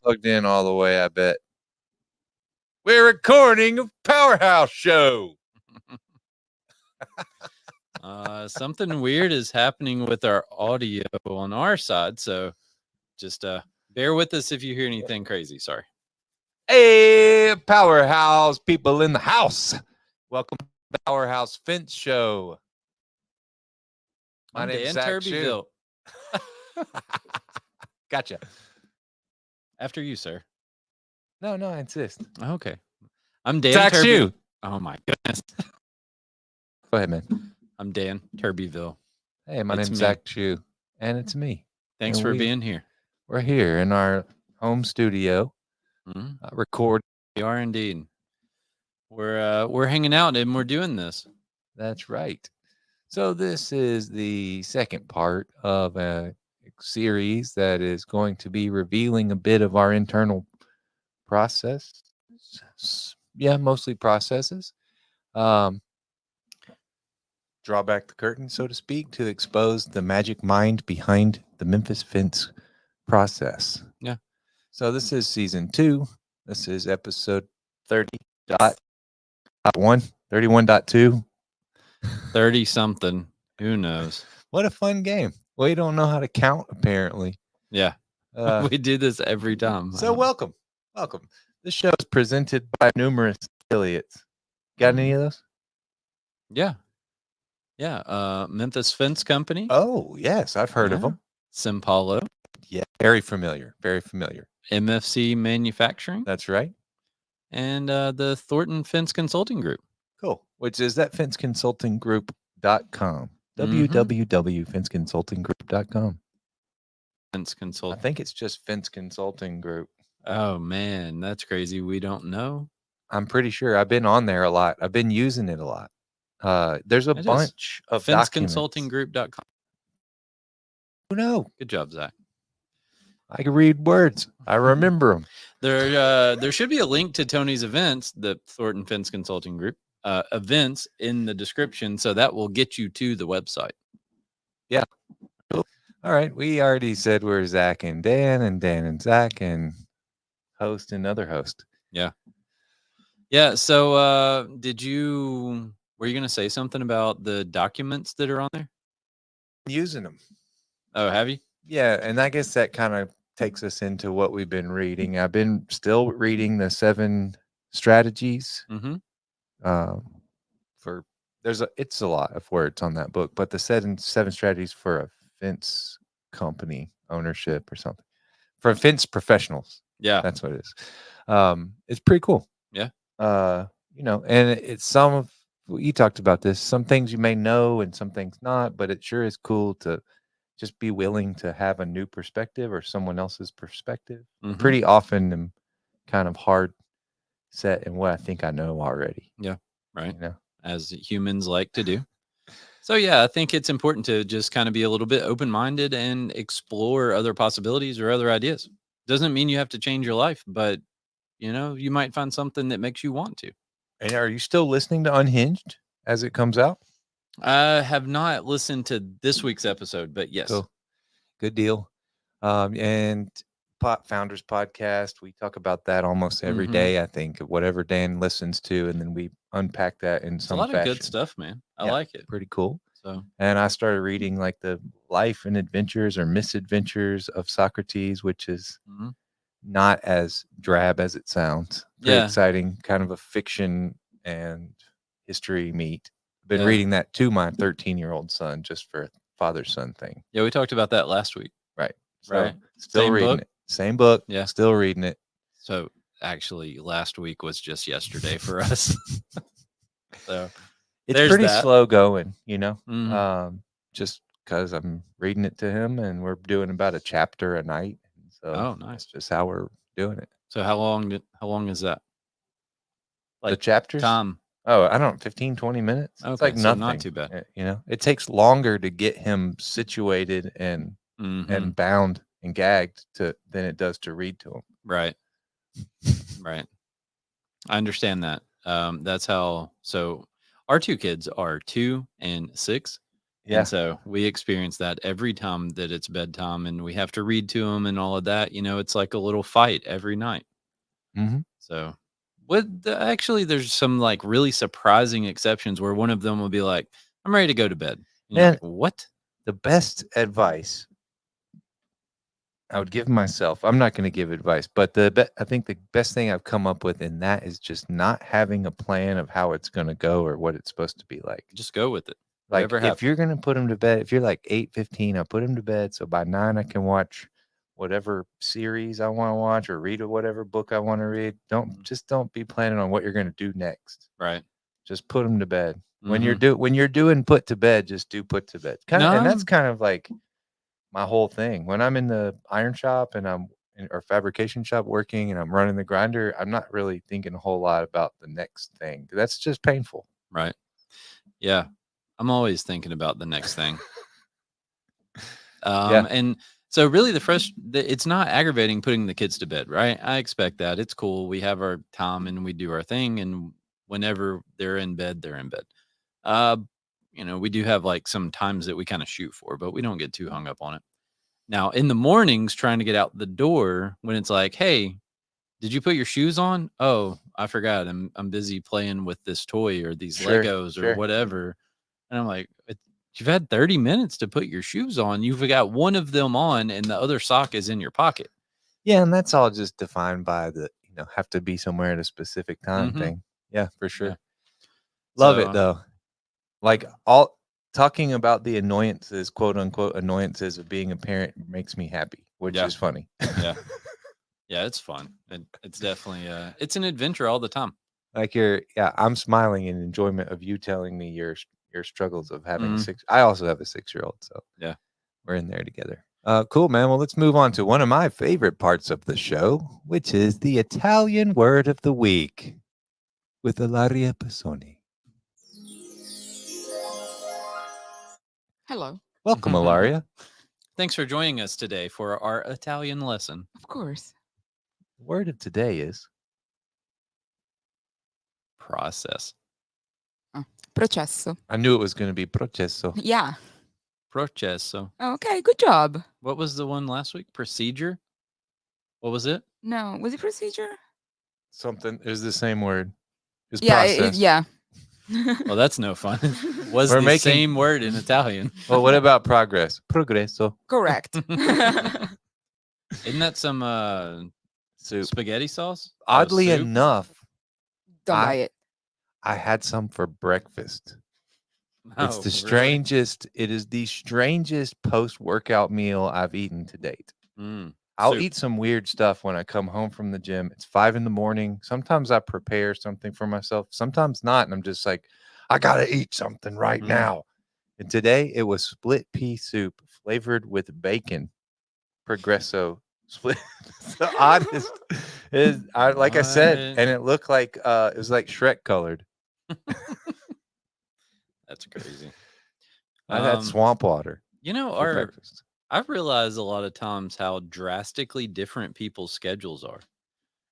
plugged in all the way, I bet. We're recording a PowerHouse show. Something weird is happening with our audio on our side, so just bear with us if you hear anything crazy. Sorry. Hey, PowerHouse people in the house. Welcome to the PowerHouse Fence Show. My name's Dan Turbyville. Gotcha. After you, sir. No, I insist. Okay. I'm Dan Zach Turby. Shue. Oh, my goodness. Go ahead, man. I'm Dan Turbyville. Hey, my name's Zach Shue, and it's me. Thanks for being here. We're here in our home studio, recording. We are indeed. We're hanging out and we're doing this. That's right. So this is the second part of a series that is going to be revealing a bit of our internal process. Yeah, mostly processes. Draw back the curtain, so to speak, to expose the magic mind behind the Memphis Fence process. Yeah. So this is season 2. This is episode 30.1, 31.2. 30 something. Who knows? What a fun game. Well, you don't know how to count, apparently. Yeah. We do this every time. So welcome. This show is presented by numerous affiliates. Got any of those? Yeah. Memphis Fence Company. Oh, yes. I've heard of them. Simpalo. Yeah. Very familiar. MFC Manufacturing. That's right. And the Thornton Fence Consulting Group. Cool. Which is that fenceconsultinggroup.com. www.fenceconsultinggroup.com. Fence Consulting. I think it's just Fence Consulting Group. Oh, man. That's crazy. We don't know. I'm pretty sure. I've been on there a lot. I've been using it a lot. There's a bunch of FenceConsultingGroup.com. Who knows? Good job, Zach. I can read words. I remember them. There should be a link to Tony's events, the Thornton Fence Consulting Group events, in the description, so that will get you to the website. Yeah. Cool. All right. We already said we're Zach and Dan and Zach and host and other host. Yeah. Yeah. So were you going to say something about the documents that are on there? Using them. Oh, have you? Yeah. And I guess that kind of takes us into what we've been reading. I've been still reading the 7 strategies. Mm-hmm. It's a lot of words on that book, but the 7 strategies for a fence company ownership or something, for fence professionals. Yeah, that's what it is. It's pretty cool. Yeah. And it's some of you talked about this. Some things you may know and some things not, but it sure is cool to just be willing to have a new perspective or someone else's perspective. Mm-hmm. Pretty often I'm kind of hard set in what I think I know already. Yeah. Right. As humans like to do. So, yeah, I think it's important to just kind of be a little bit open-minded and explore other possibilities or other ideas. Doesn't mean you have to change your life, but, you might find something that makes you want to. And are you still listening to Unhinged as it comes out? I have not listened to this week's episode, but yes. Cool. Good deal. And Founders Podcast, we talk about that almost every day, I think, whatever Dan listens to, and then we unpack that in some fashion. A lot of good stuff, man. I like it. Pretty cool. So, and I started reading like the life and adventures or misadventures of Socrates, which is not as drab as it sounds. Pretty exciting, kind of a fiction and history meet. I've been reading that to my 13-year-old son just for a father-son thing. Yeah, we talked about that last week. Right. So, still reading it. Same book. Yeah. Still reading it. So actually last week was just yesterday for us. So it's pretty slow going, just because I'm reading it to him and we're doing about a chapter a night. So nice. That's just how we're doing it. So how long is that? Like the chapters? Time. Oh, I don't know, 15, 20 minutes. Okay, it's like nothing. So not too bad. It takes longer to get him situated and bound and gagged than it does to read to him. Right. Right. I understand that. That's how. So our 2 kids are 2 and 6, Yeah. And so we experience that every time that it's bedtime and we have to read to them and all of that. It's like a little fight every night. Mm-hmm. So actually, there's some like really surprising exceptions where one of them will be like, I'm ready to go to bed. And you're Man, like, what? the best advice I would give myself, I'm not going to give advice, but I think the best thing I've come up with in that is just not having a plan of how it's going to go or what it's supposed to be like. Just go with it. Like if you're going to put them to bed, if you're like 8:15, I'll put them to bed. So by 9, I can watch whatever series I want to watch or read whatever book I want to read. Don't be planning on what you're going to do next. Right. Just put them to bed. When you're doing put to bed, just do put to bed. And that's kind of like my whole thing. When I'm in the iron shop and or fabrication shop working and I'm running the grinder, I'm not really thinking a whole lot about the next thing. That's just painful. Right. Yeah. I'm always thinking about the next thing. And so really it's not aggravating putting the kids to bed, right? I expect that. It's cool. We have our time and we do our thing. And whenever they're in bed, they're in bed. We do have like some times that we kind of shoot for, but we don't get too hung up on it. Now, in the mornings, trying to get out the door when it's like, hey, did you put your shoes on? Oh, I forgot. I'm busy playing with this toy or these Legos or whatever. And I'm like, you've had 30 minutes to put your shoes on. You've got one of them on and the other sock is in your pocket. Yeah, and that's all just defined by the, have to be somewhere at a specific time thing. Yeah, for sure. Yeah. Love it though. Like talking about the annoyances, quote unquote annoyances of being a parent makes me happy, which is funny. Yeah. Yeah, it's fun. And it's definitely it's an adventure all the time. Like I'm smiling in enjoyment of you telling me your struggles of having I also have a 6-year-old, so yeah, we're in there together. Cool, man. Well, let's move on to one of my favorite parts of the show, which is the Italian word of the week with Ilaria Pisoni. Hello. Welcome, Ilaria. Thanks for joining us today for our Italian lesson. Of course. The word of today is process. Processo. I knew it was going to be processo. Yeah. Processo. Okay, good job. What was the one last week? Procedure? What was it? No, was it procedure? Something. It was the same word. It was process. Yeah. Well, that's no fun. Was the same word in Italian. Well, what about progress? Progresso. Correct. Isn't that some spaghetti sauce? Oddly enough, don't buy it. I had some for breakfast. It's the strangest. Really? It is the strangest post-workout meal I've eaten to date. I'll eat some weird stuff when I come home from the gym. It's 5 a.m. Sometimes I prepare something for myself. Sometimes not. And I'm just like, I got to eat something right now. And today it was split pea soup flavored with bacon. Progresso split. The oddest is like I said, and it looked like it was like Shrek colored. That's crazy. I had swamp water. I've realized a lot of times how drastically different people's schedules are.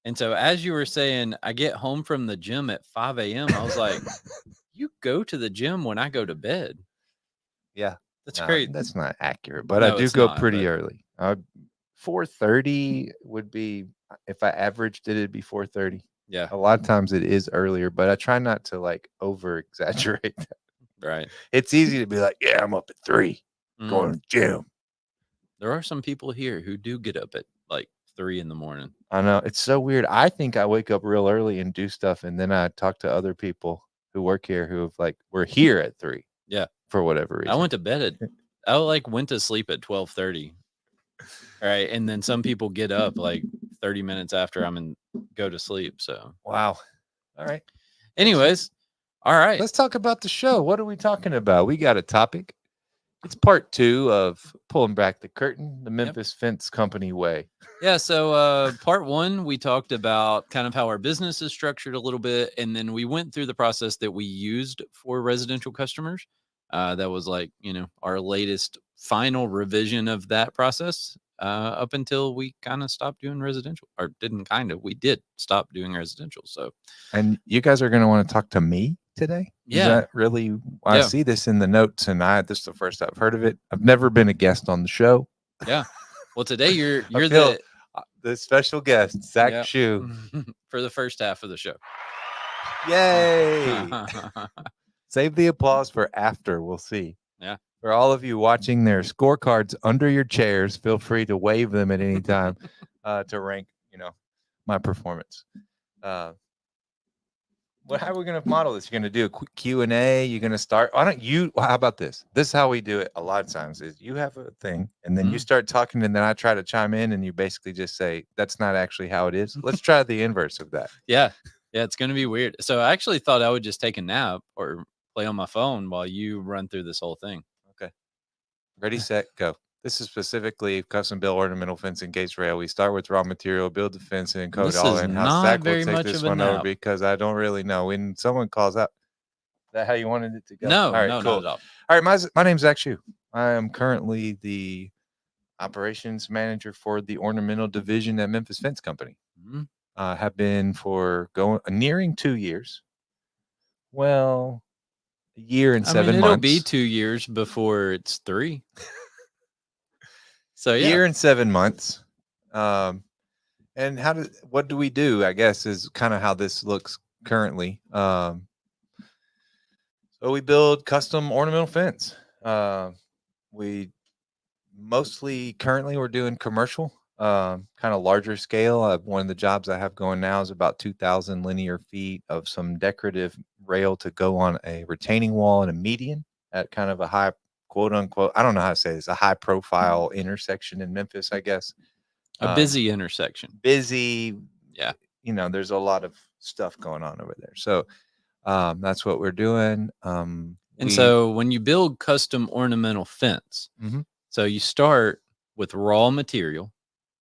And so as you were saying, I get home from the gym at 5 a.m. I was like, you go to the gym when I go to bed. Yeah. That's great. That's not accurate, but I do go pretty early. 4:30 would be, if I averaged it, it'd be 4:30. Yeah. A lot of times it is earlier, but I try not to like over exaggerate that. Right. It's easy to be like, yeah, I'm up at 3 going to the gym. There are some people here who do get up at like 3 a.m. I know. It's so weird. I think I wake up real early and do stuff. And then I talk to other people who work here who have like, we're here at 3. Yeah. For whatever reason. I went to bed went to sleep at 12:30. All right. And then some people get up like 30 minutes after go to sleep. So, wow. All right. Anyways. All right. Let's talk about the show. What are we talking about? We got a topic. It's part 2 of Pulling Back the Curtain, the Memphis Fence Company way. Yeah. So part 1, we talked about kind of how our business is structured a little bit. And then we went through the process that we used for residential customers. That was like, our latest final revision of that process up until we kind of stopped doing residential, or we did stop doing residential. So, and you guys are going to want to talk to me? today? Is Yeah. that really? I see this in the notes, and this is the first I've heard of it. I've never been a guest on the show. Yeah. Well, today you're the special guest, Zach Shue, for the first half of the show. Yay! Save the applause for after. We'll see. Yeah. For all of you watching, their scorecards under your chairs. Feel free to wave them at any time to rank, my performance. How are we going to model this? You're going to do a quick Q&A. You're going to start. How about this? This is how we do it a lot of times is you have a thing and then you start talking and then I try to chime in and you basically just say, that's not actually how it is. Let's try the inverse of that. Yeah. Yeah. It's going to be weird. So I actually thought I would just take a nap or play on my phone while you run through this whole thing. Okay. Ready, set, go. This is specifically custom built ornamental fencing case rail. We start with raw material, build the fence, and code all in-house. Zach will take this one over because I don't really know. When someone calls out, is that how you wanted it to go? No, all right, no, cool. not at all. All right, my name's Zach Shue. I am currently the operations manager for the ornamental division at Memphis Fence Company. Have been for nearing 2 years. Well, a year and 7 months. It'll be 2 years before it's 3. So yeah. Year and 7 months. And what do we do? I guess is kind of how this looks currently. So we build custom ornamental fence. We currently we're doing commercial, kind of larger scale. One of the jobs I have going now is about 2,000 linear feet of some decorative rail to go on a retaining wall and a median at kind of a high, quote unquote, I don't know how to say this, a high profile intersection in Memphis, I guess. A busy intersection. Busy. Yeah. There's a lot of stuff going on over there. So that's what we're doing. So when you build custom ornamental fence, so you start with raw material.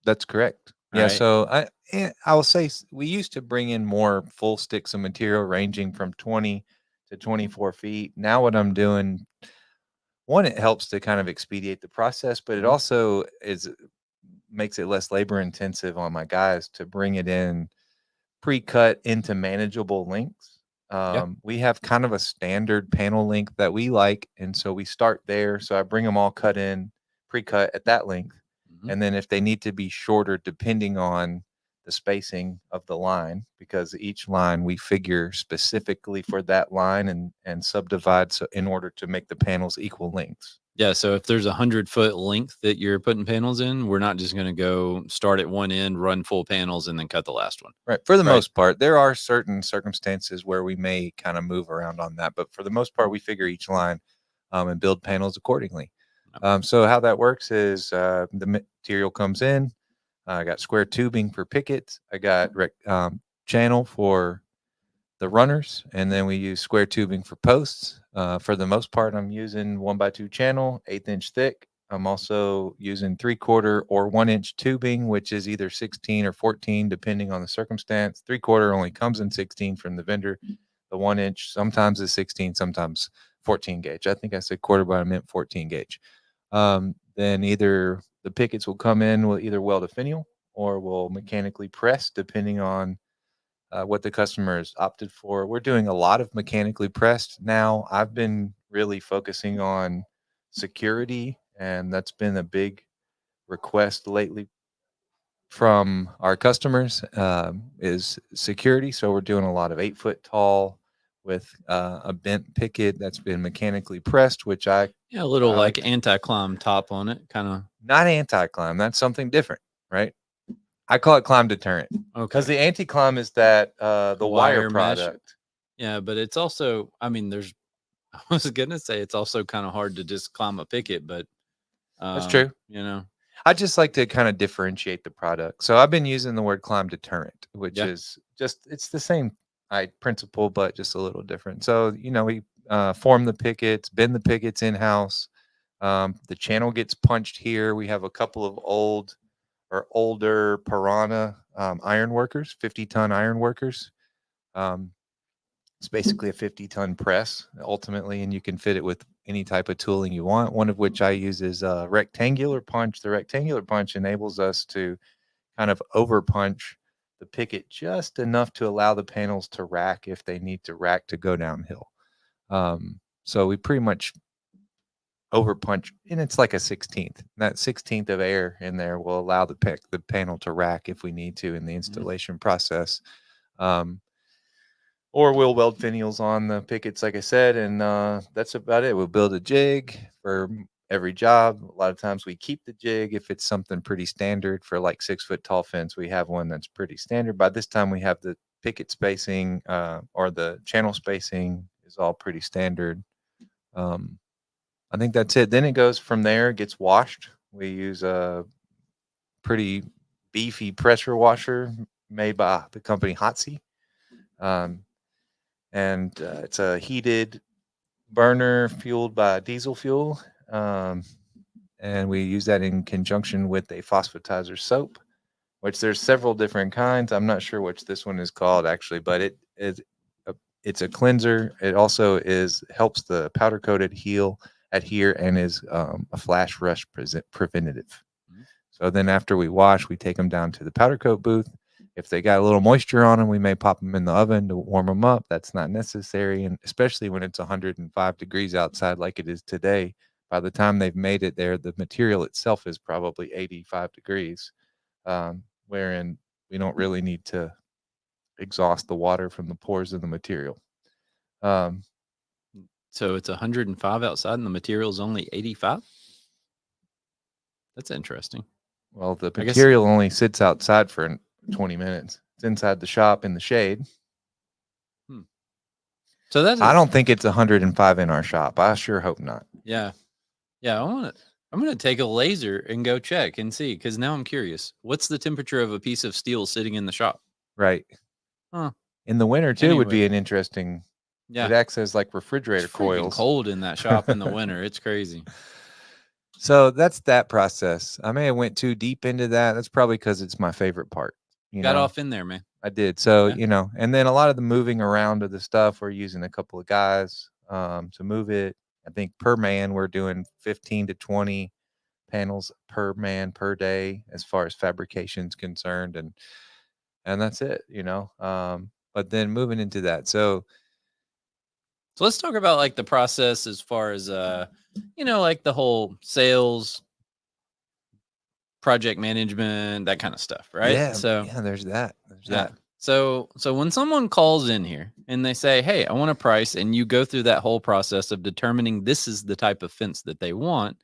That's correct. Yeah. Right? So I will say we used to bring in more full sticks of material ranging from 20 to 24 feet. Now what I'm doing, one, it helps to kind of expedite the process, but it also makes it less labor intensive on my guys to bring it in pre-cut into manageable lengths. We have kind of a standard panel length that we like, and so we start there. So I bring them all cut in, pre-cut at that length, and then if they need to be shorter, depending on the spacing of the line, because each line we figure specifically for that line and subdivide so in order to make the panels equal lengths. Yeah, so if there's 100-foot length that you're putting panels in, we're not just going to go start at one end, run full panels, and then cut the last one. Right. For the most part, there are certain circumstances where we may kind of move around on that, but for the most part, we figure each line and build panels accordingly. So how that works is the material comes in. I got square tubing for pickets. I got channel for the runners, and then we use square tubing for posts. For the most part, I'm using 1x2 channel, 1/8 inch thick. I'm also using 3/4 or 1 inch tubing, which is either 16 or 14, depending on the circumstance. 3/4 only comes in 16 from the vendor. The 1 inch sometimes is 16, sometimes 14 gauge. I think I said quarter, but I meant 14 gauge. Then either the pickets will come in with either weld a finial or will mechanically press, depending on what the customer has opted for. We're doing a lot of mechanically pressed now. I've been really focusing on security, and that's been a big request lately from our customers is security. So we're doing a lot of 8-foot tall with a bent picket that's been mechanically pressed, which a little like anti-climb top on it, kind of. Not anti-climb. That's something different, right? I call it climb deterrent. Okay. Because the anti-climb is that the wire product. Mesh. Yeah, but it's also, I was gonna say it's also kind of hard to just climb a picket, but that's true. I just like to kind of differentiate the product. So I've been using the word climb deterrent, which is it's the same principle, but just a little different. So, we form the pickets, bend the pickets in-house. The channel gets punched here. We have a couple of older Piranha iron workers, 50-ton iron workers. It's basically a 50-ton press ultimately, and you can fit it with any type of tooling you want. One of which I use is a rectangular punch. The rectangular punch enables us to kind of over punch the picket just enough to allow the panels to rack if they need to rack to go downhill. So we pretty much over punch, and it's like a 16th. That 16th of air in there will allow the panel to rack if we need to in the installation process. Or we'll weld finials on the pickets, like I said, and that's about it. We'll build a jig for every job. A lot of times we keep the jig if it's something pretty standard. For like 6-foot tall fence, we have one that's pretty standard. By this time, we have the picket spacing or the channel spacing is all pretty standard. I think that's it. Then it goes from there, gets washed. We use a pretty beefy pressure washer made by the company Hotsy. And it's a heated burner fueled by diesel fuel. And we use that in conjunction with a phosphatizer soap, which there's several different kinds. I'm not sure which this one is called actually, but it's a cleanser. It also helps the powder coated adhere and is a flash rush preventative. So then after we wash, we take them down to the powder coat booth. If they got a little moisture on them, we may pop them in the oven to warm them up. That's not necessary, and especially when it's 105 degrees outside like it is today. By the time they've made it there, the material itself is probably 85 degrees, wherein we don't really need to exhaust the water from the pores of the material. So it's 105 outside and the material is only 85? That's interesting. Well, the material only sits outside for 20 minutes. It's inside the shop in the shade. So I don't think it's 105 in our shop. I sure hope not. Yeah. I'm gonna take a laser and go check and see, because now I'm curious. What's the temperature of a piece of steel sitting in the shop? Right. Huh. In the winter too would be an interesting. Yeah. It acts as like refrigerator coils. It's cold in that shop in the winter. It's crazy. So that's that process. I may have went too deep into that. That's probably because it's my favorite part. You got know? Off in there, man. I did. So, and then a lot of the moving around of the stuff, we're using a couple of guys to move it. I think per man, we're doing 15 to 20 panels per man per day as far as fabrication is concerned. And that's it, but then moving into that. So let's talk about like the process as far as, like the whole sales, project management, that kind of stuff, right? Yeah. So there's that. So when someone calls in here and they say, hey, I want a price, and you go through that whole process of determining this is the type of fence that they want.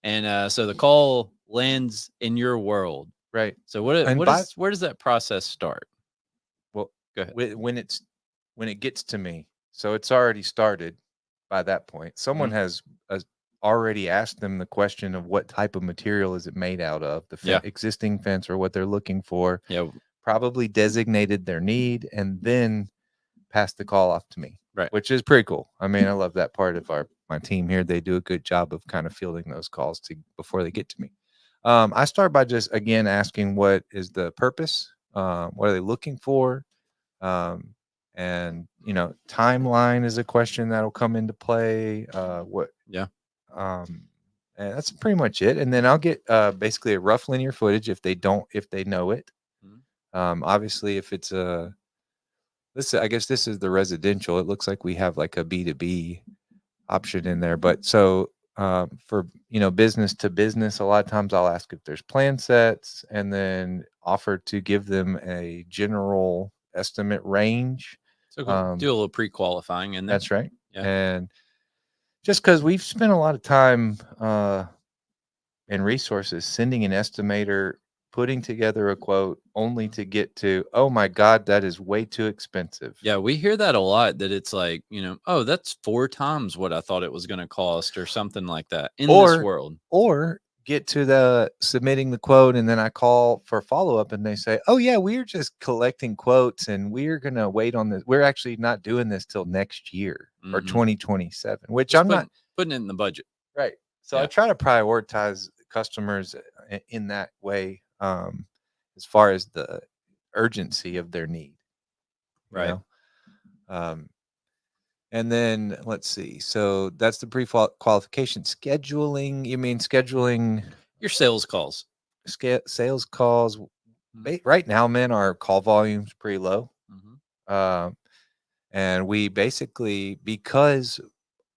And so the call lands in your world. Right. So where does that process start? Well, go ahead. When it gets to me, so it's already started by that point. Someone has already asked them the question of what type of material is it made out of, the existing fence or what they're looking for. Yeah. Probably designated their need and then passed the call off to me. Right. Which is pretty cool. I mean, I love that part of my team here. They do a good job of kind of fielding those calls before they get to me. I start by just, again, asking what is the purpose? What are they looking for? And, timeline is a question that'll come into play. And that's pretty much it. And then I'll get basically a rough linear footage if they know it. Obviously, if it's I guess this is the residential. It looks like we have like a B2B option in there. But so for, business to business, a lot of times I'll ask if there's plan sets and then offer to give them a general estimate range. So do a little pre-qualifying in there. That's right. Yeah. And just because we've spent a lot of time and resources sending an estimator, putting together a quote only to get to, oh my God, that is way too expensive. Yeah, we hear that a lot, that it's like, oh, that's 4 times what I thought it was going to cost or something like that in this world. Or get to the submitting the quote and then I call for follow-up and they say, oh yeah, we're just collecting quotes and we're going to wait on this. We're actually not doing this till next year or 2027, which just not putting it in the budget. Right. So I try to prioritize customers in that way. As far as the urgency of their need. Right. And then let's see. So that's the pre-qualification. Scheduling, you mean scheduling your sales calls? Sales calls. right now, man, our call volume's pretty low. Mm-hmm. And we basically, because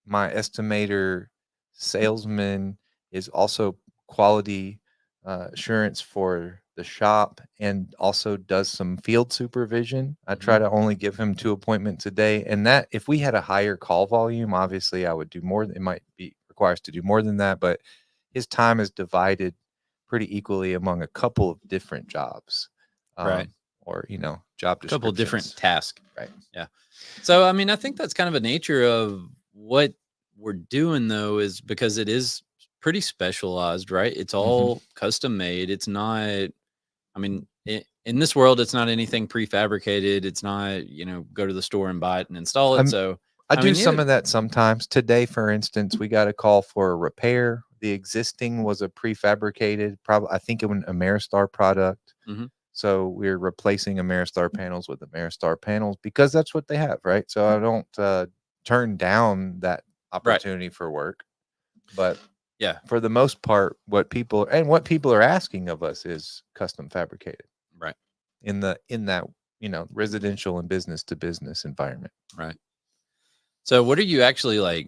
my estimator salesman is also quality assurance for the shop and also does some field supervision. I try to only give him 2 appointments a day. And that, if we had a higher call volume, obviously I would do more. It might be requires to do more than that, but his time is divided pretty equally among a couple of different jobs. Right. Or, job descriptions. A couple different tasks. Right. Yeah. So, I mean, I think that's kind of a nature of what we're doing, though, is because it is pretty specialized, right? It's all custom made. It's not, I mean, in this world, it's not anything prefabricated. It's not, go to the store and buy it and install it. So I do some of that sometimes. Today, for instance, we got a call for a repair. The existing was a prefabricated, probably I think it was an Ameristar product. So we're replacing Ameristar panels with Ameristar panels because that's what they have, right? So I don't turn down that opportunity for work. But yeah, for the most part, what people are asking of us is custom fabricated, right? In that residential and business to business environment, right? So what are you actually like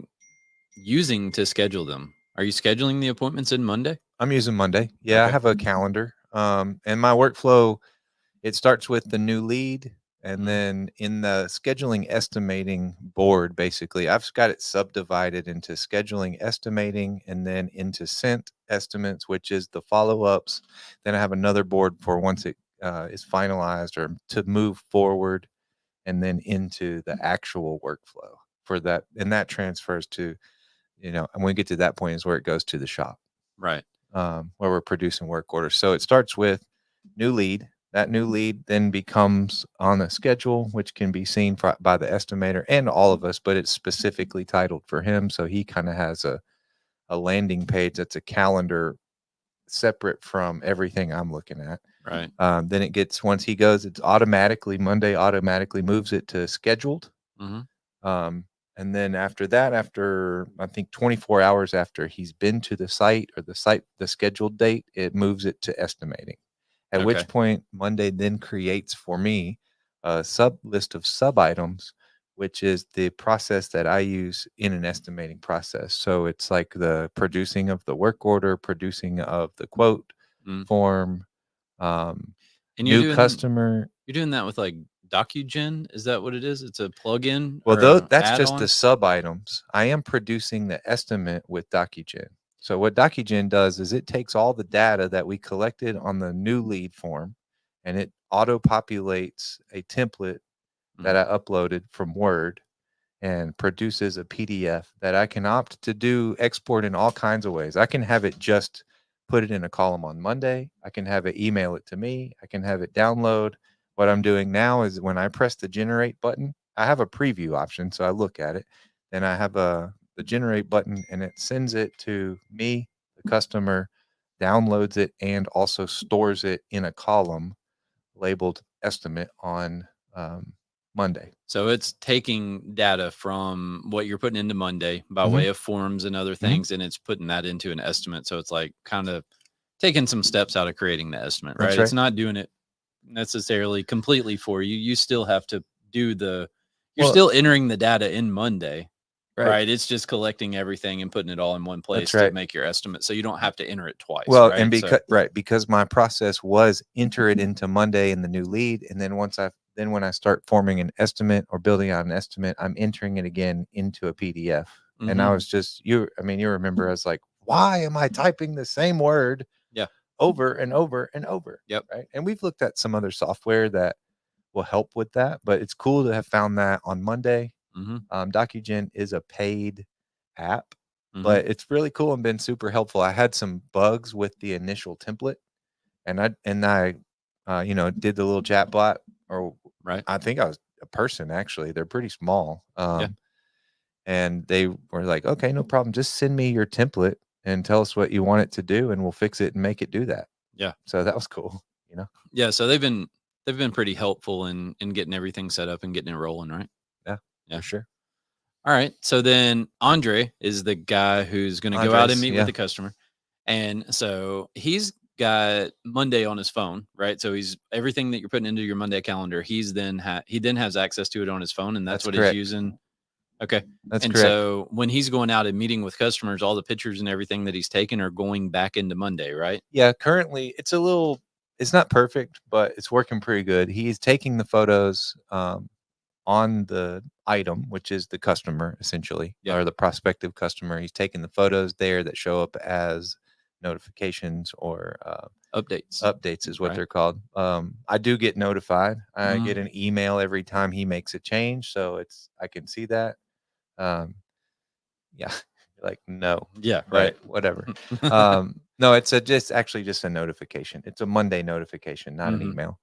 using to schedule them? Are you scheduling the appointments in Monday? I'm using Monday. Yeah, okay. I have a calendar. And my workflow, it starts with the new lead. And then in the scheduling estimating board, basically, I've got it subdivided into scheduling estimating and then into sent estimates, which is the follow-ups. Then I have another board for once it is finalized or to move forward, and then into the actual workflow for that. And that transfers to, and when we get to that point is where it goes to the shop. Right. Where we're producing work orders. So it starts with new lead. That new lead then becomes on a schedule, which can be seen by the estimator and all of us, but it's specifically titled for him. So he kind of has a landing page that's a calendar separate from everything I'm looking at. Right. Then it gets, once he goes, it's Monday automatically moves it to scheduled. And then after that, after I think 24 hours after he's been to the site or the scheduled date, it moves it to estimating. At which point Monday then creates for me a list of sub items, which is the process that I use in an estimating process. So it's like the producing of the work order, producing of the quote form, and new customer. You're doing that with like DocuGen? Is that what it is? It's a plugin? Well, that's just the sub items. I am producing the estimate with DocuGen. So what DocuGen does is it takes all the data that we collected on the new lead form and it auto-populates a template that I uploaded from Word and produces a PDF that I can opt to do export in all kinds of ways. I can have it just put it in a column on Monday. I can have it email it to me. I can have it download. What I'm doing now is when I press the generate button, I have a preview option. So I look at it, then I have the generate button and it sends it to me, the customer, downloads it, and also stores it in a column labeled estimate on Monday. So it's taking data from what you're putting into Monday by way of forms and other things, and it's putting that into an estimate. So it's like kind of taking some steps out of creating the estimate, right? It's not doing it necessarily completely for you. You still have to do you're still entering the data in Monday, right? It's just collecting everything and putting it all in one place to make your estimate. So you don't have to enter it twice. Well, right? And because my process was enter it into Monday in the new lead. And then when I start forming an estimate or building out an estimate, I'm entering it again into a PDF. And I was just, you remember, I was like, why am I typing the same word over and over and over? Yep. Right. And we've looked at some other software that will help with that, but it's cool to have found that on Monday. DocuGen is a paid app, but it's really cool and been super helpful. I had some bugs with the initial template, and I did the little chat bot, or I think I was a person actually. They're pretty small, and they were like, "Okay, no problem. Just send me your template and tell us what you want it to do, and we'll fix it and make it do that." Yeah. So that was cool. Yeah. So they've been pretty helpful in getting everything set up and getting it rolling, right? Yeah, for sure. All right. So then Andre is the guy who's going to go out and meet with the customer. And so he's got Monday on his phone, right? So he's everything that you're putting into your Monday calendar, he then has access to it on his phone, and that's what correct. he's using. Okay. That's and correct. So when he's going out and meeting with customers, all the pictures and everything that he's taken are going back into Monday, right? Yeah, currently it's not perfect, but it's working pretty good. He's taking the photos on the item, which is the customer essentially, or the prospective customer. He's taking the photos there that show up as notifications or updates is what they're called. I do get notified. I get an email every time he makes a change, so I can see that. Yeah, like no, yeah, right, whatever. No, it's just a notification. It's a Monday notification, not an email.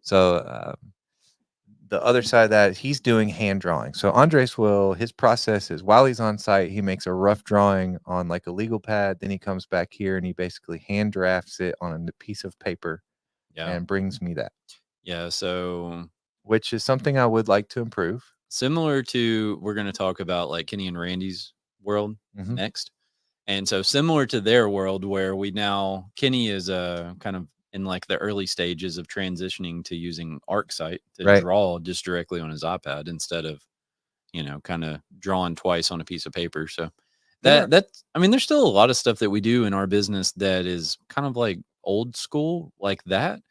So the other side of that, he's doing hand drawing. So Andres his process is while he's on site, he makes a rough drawing on like a legal pad. Then he comes back here and he basically hand drafts it on a piece of paper and brings me that. Yeah. So, which is something I would like to improve. Similar to, we're going to talk about like Kenny and Randy's world next. And so similar to their world where Kenny is kind of in like the early stages of transitioning to using ArcSight to draw just directly on his iPad instead of, kind of drawing twice on a piece of paper. So that's, I mean, there's still a lot of stuff that we do in our business that is kind of like old school like that.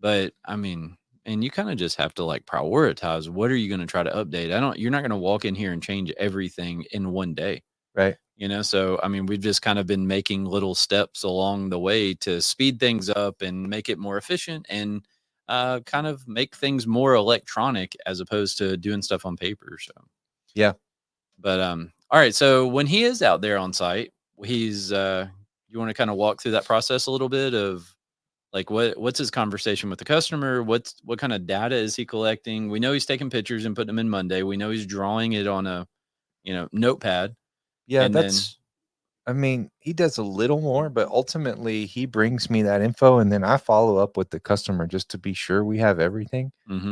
But I mean, and you kind of just have to like prioritize what are you going to try to update. You're not going to walk in here and change everything in one day. Right. So, I mean, we've just kind of been making little steps along the way to speed things up and make it more efficient and kind of make things more electronic as opposed to doing stuff on paper. So, yeah. But, all right. So when he is out there on site, you want to kind of walk through that process a little bit of like, what's his conversation with the customer? What kind of data is he collecting? We know he's taking pictures and putting them in Monday. We know he's drawing it on a, notepad. Yeah, I mean, he does a little more, but ultimately he brings me that info and then I follow up with the customer just to be sure we have everything.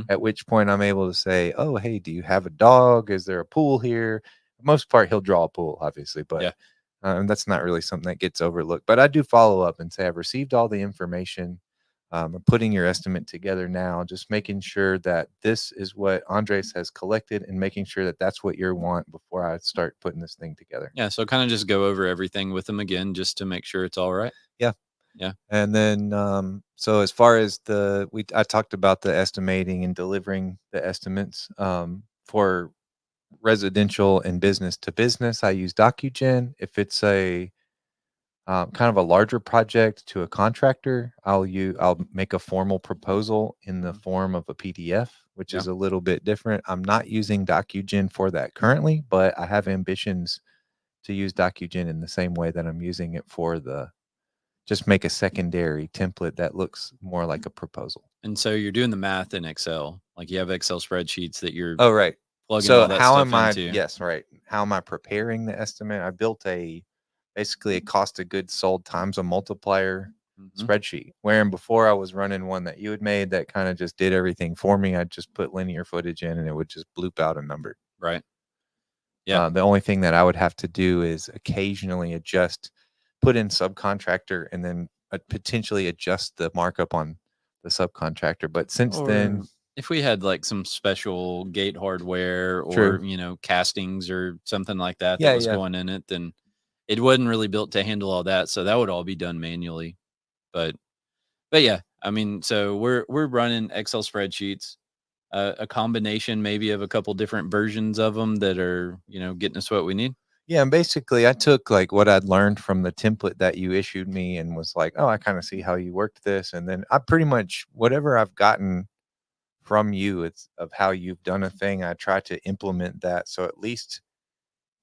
At which point I'm able to say, oh, hey, do you have a dog? Is there a pool here? For the most part, he'll draw a pool, obviously, but that's not really something that gets overlooked. But I do follow up and say, I've received all the information. I'm putting your estimate together now, just making sure that this is what Andres has collected and making sure that that's what you want before I start putting this thing together. Yeah. So kind of just go over everything with them again, just to make sure it's all right. Yeah. Yeah. And then, so as far as I talked about the estimating and delivering the estimates, for residential and business to business, I use DocuGen. If it's a, kind of a larger project to a contractor, I'll make a formal proposal in the form of a PDF, which is a little bit different. I'm not using DocuGen for that currently, but I have ambitions to use DocuGen in the same way that I'm using it for just make a secondary template that looks more like a proposal. And so you're doing the math in Excel, like you have Excel spreadsheets that you're plugging all that how stuff am I? into. Yes, right. How am I preparing the estimate? I built basically a cost of goods sold times a multiplier spreadsheet. Wherein before I was running one that you had made that kind of just did everything for me. I'd just put linear footage in and it would just bloop out a number. Right. Yeah. The only thing that I would have to do is occasionally put in subcontractor and then potentially adjust the markup on the subcontractor. But since then, if we had like some special gate hardware or, castings or something like that was going in it, then it wasn't really built to handle all that. So that would all be done manually. But yeah, I mean, so we're running Excel spreadsheets, a combination maybe of a couple different versions of them that are, getting us what we need. Yeah, and basically I took like what I'd learned from the template that you issued me and was like, oh, I kind of see how you worked this. And then I pretty much whatever I've gotten from you, it's of how you've done a thing, I try to implement that. So at least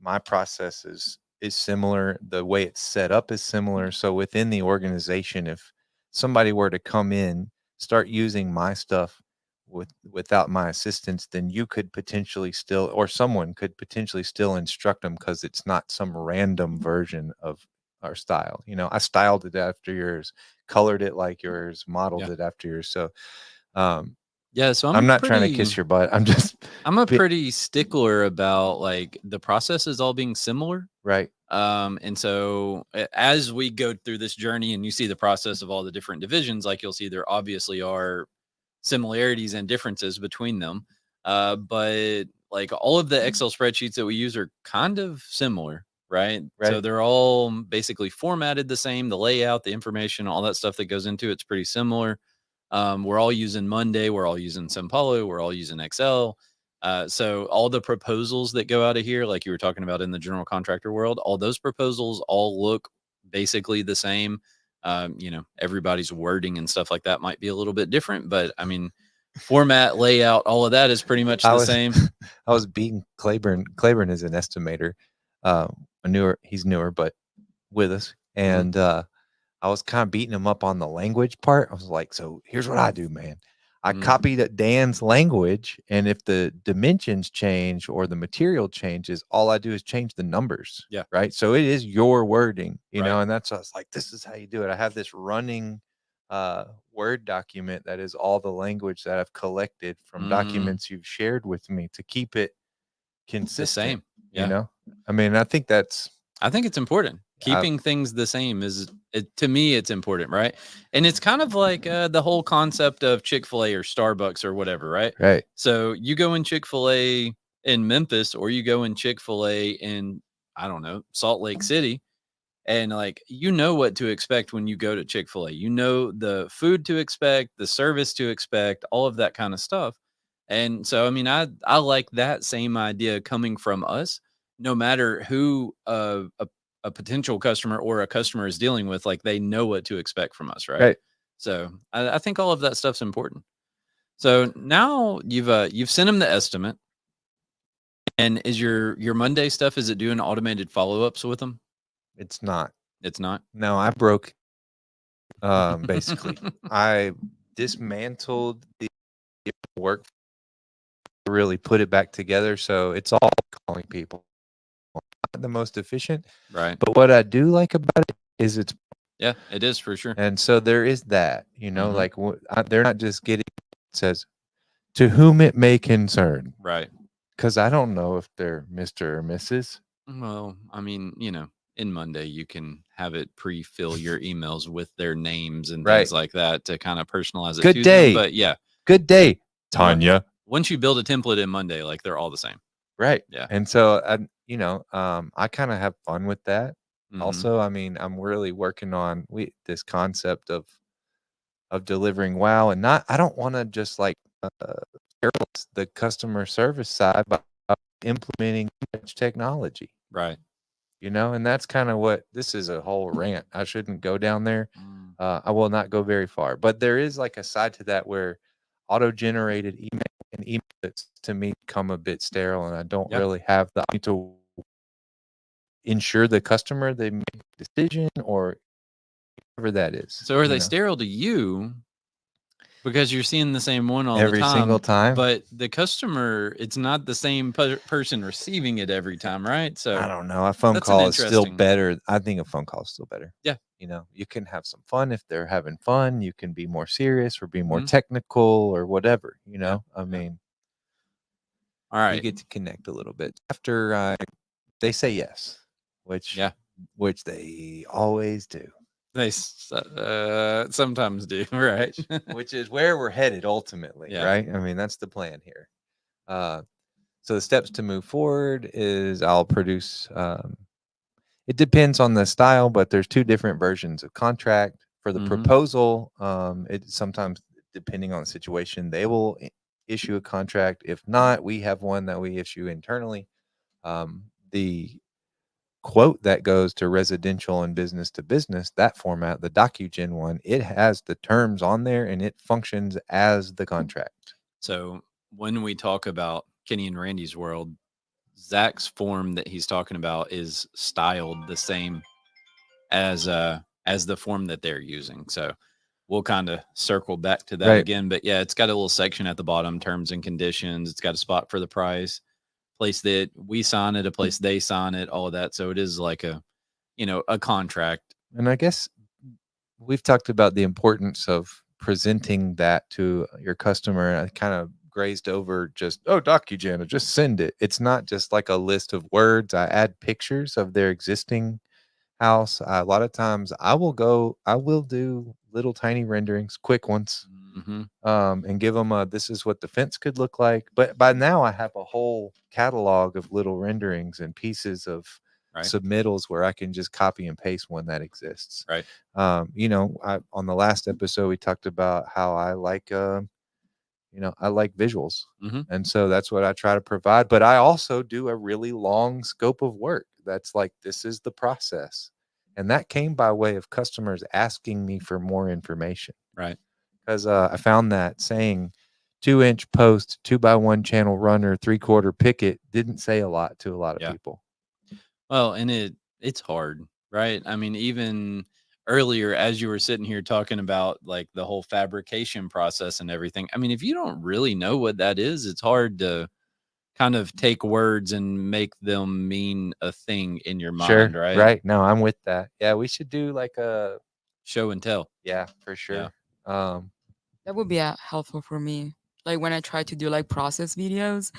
my process is similar. The way it's set up is similar. So within the organization, if somebody were to come in, start using my stuff without my assistance, then you could potentially still, or someone could potentially still instruct them because it's not some random version of our style. I styled it after yours, colored it like yours, modeled it after yours. So Yeah, so I'm not trying to kiss your butt. I'm a pretty stickler about like the processes all being similar. Right. And so as we go through this journey and you see the process of all the different divisions, like you'll see there obviously are similarities and differences between them. But like all of the Excel spreadsheets that we use are kind of similar, right? So Right. they're all basically formatted the same, the layout, the information, all that stuff that goes into it's pretty similar. We're all using Monday, we're all using Sempalo, we're all using Excel. So all the proposals that go out of here, like you were talking about in the general contractor world, all those proposals all look basically the same. Everybody's wording and stuff like that might be a little bit different, but I mean, format, layout, all of that is pretty much the same. I was beating Claiborne. Claiborne is an estimator. He's newer, but with us. And I was kind of beating him up on the language part. I was like, so here's what I do, man. I copied Dan's language, and if the dimensions change or the material changes, all I do is change the numbers. Yeah. Right. So it is your wording, you Right. know, and that's what I was like, this is how you do it. I have this running Word document that is all the language that I've collected from documents you've shared with me to keep it consistent. The same. Yeah. You know, I mean, I think it's important. Keeping things the same to me, it's important, right? And it's kind of like the whole concept of Chick-fil-A or Starbucks or whatever, right? Right. So you go in Chick-fil-A in Memphis or you go in Chick-fil-A in, I don't know, Salt Lake City. And like, you know what to expect when you go to Chick-fil-A. You know the food to expect, the service to expect, all of that kind of stuff. And so, I mean, I like that same idea coming from us, no matter who a potential customer or a customer is dealing with, like they know what to expect from us, right? So I think all of that stuff's important. So now you've sent them the estimate, and is your Monday stuff, is it doing automated follow-ups with them? It's not. It's not. No, I broke. Basically, I dismantled the work, really put it back together, so it's all calling people. Not the most efficient, right? But what I do like about it is it is for sure. And so there is that, you know, like they're not just getting it says to whom it may concern, right? Because I don't know if they're Mr. or Mrs. Well, I mean, in Monday you can have it pre-fill your emails with their names and things like that to kind of personalize it. Good day, but yeah, good day, Tanya. Once you build a template in Monday, like they're all the same, right? Yeah. And so I kind of have fun with that. Also, I mean, I'm really working on this concept of delivering wow, and I don't want to just like the customer service side by implementing technology, right? And that's kind of what this is, a whole rant. I shouldn't go down there. I will not go very far, but there is like a side to that where auto-generated email and emails to me become a bit sterile, and I don't really have the need to ensure the customer they make a decision or whatever that is. So are they sterile to you because you're seeing the same one every single time? But the customer, it's not the same person receiving it every time, right? So I don't know. A phone call is still better. I think a phone call is still better. Yeah. You can have some fun if they're having fun. You can be more serious or be more technical or whatever, I mean, all right. You get to connect a little bit after they say yes, which they always do. They sometimes do, right? Which is where we're headed ultimately, right? I mean, that's the plan here. So the steps to move forward is I'll produce, it depends on the style, but there's 2 different versions of contract. For the proposal, it sometimes, depending on the situation, they will issue a contract. If not, we have one that we issue internally. The quote that goes to residential and business to business, that format, the DocuGen one, it has the terms on there and it functions as the contract. So when we talk about Kenny and Randy's world, Zach's form that he's talking about is styled the same as the form that they're using. So we'll kind of circle back to that again. But yeah, it's got a little section at the bottom, terms and conditions. It's got a spot for the price, place that we sign it, a place they sign it, all of that. So it is like a contract. And I guess we've talked about the importance of presenting that to your customer, I kind of grazed over just, oh, DocuGen, just send it. It's not just like a list of words. I add pictures of their existing house. A lot of times I will do little tiny renderings, quick ones, and give them this is what the fence could look like. But by now I have a whole catalog of little renderings and pieces of submittals where I can just copy and paste one that exists. Right. On the last episode, we talked about how I like, I like visuals. And so that's what I try to provide. But I also do a really long scope of work. That's like, this is the process. And that came by way of customers asking me for more information. Right. Because I found that saying 2-inch post, 2x1 channel runner, 3/4 picket didn't say a lot to a lot of people. Well, and it's hard, right? I mean, even earlier, as you were sitting here talking about like the whole fabrication process and everything, I mean, if you don't really know what that is, it's hard to kind of take words and make them mean a thing in your mind, right? Right. No, I'm with that. Yeah, we should do like a show and tell. Yeah, for sure. That would be helpful for me. Like when I try to do like process videos,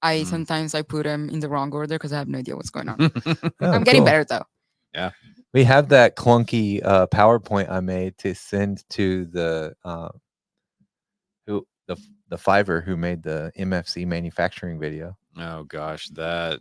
I sometimes I put them in the wrong order because I have no idea what's going on. I'm getting better though. Yeah. We have that clunky PowerPoint I made to send to the Fiverr who made the MFC manufacturing video. Oh gosh, that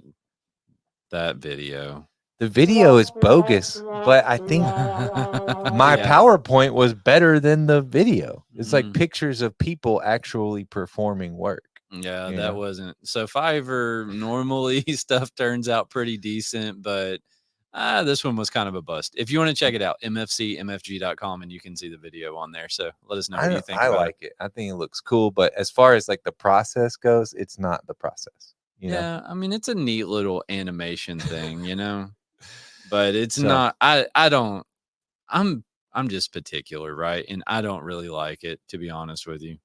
video. The video is bogus, but I think my PowerPoint was better than the video. It's like pictures of people actually performing work. Yeah, that wasn't. So Fiverr, normally stuff turns out pretty decent, but this one was kind of a bust. If you want to check it out, mfcmfg.com, and you can see the video on there. So let us know what you think. I like it. I think it looks cool, but as far as like the process goes, it's not the process. You know? I mean, it's a neat little animation thing, but it's not. I'm just particular, right? And I don't really like it, to be honest with you.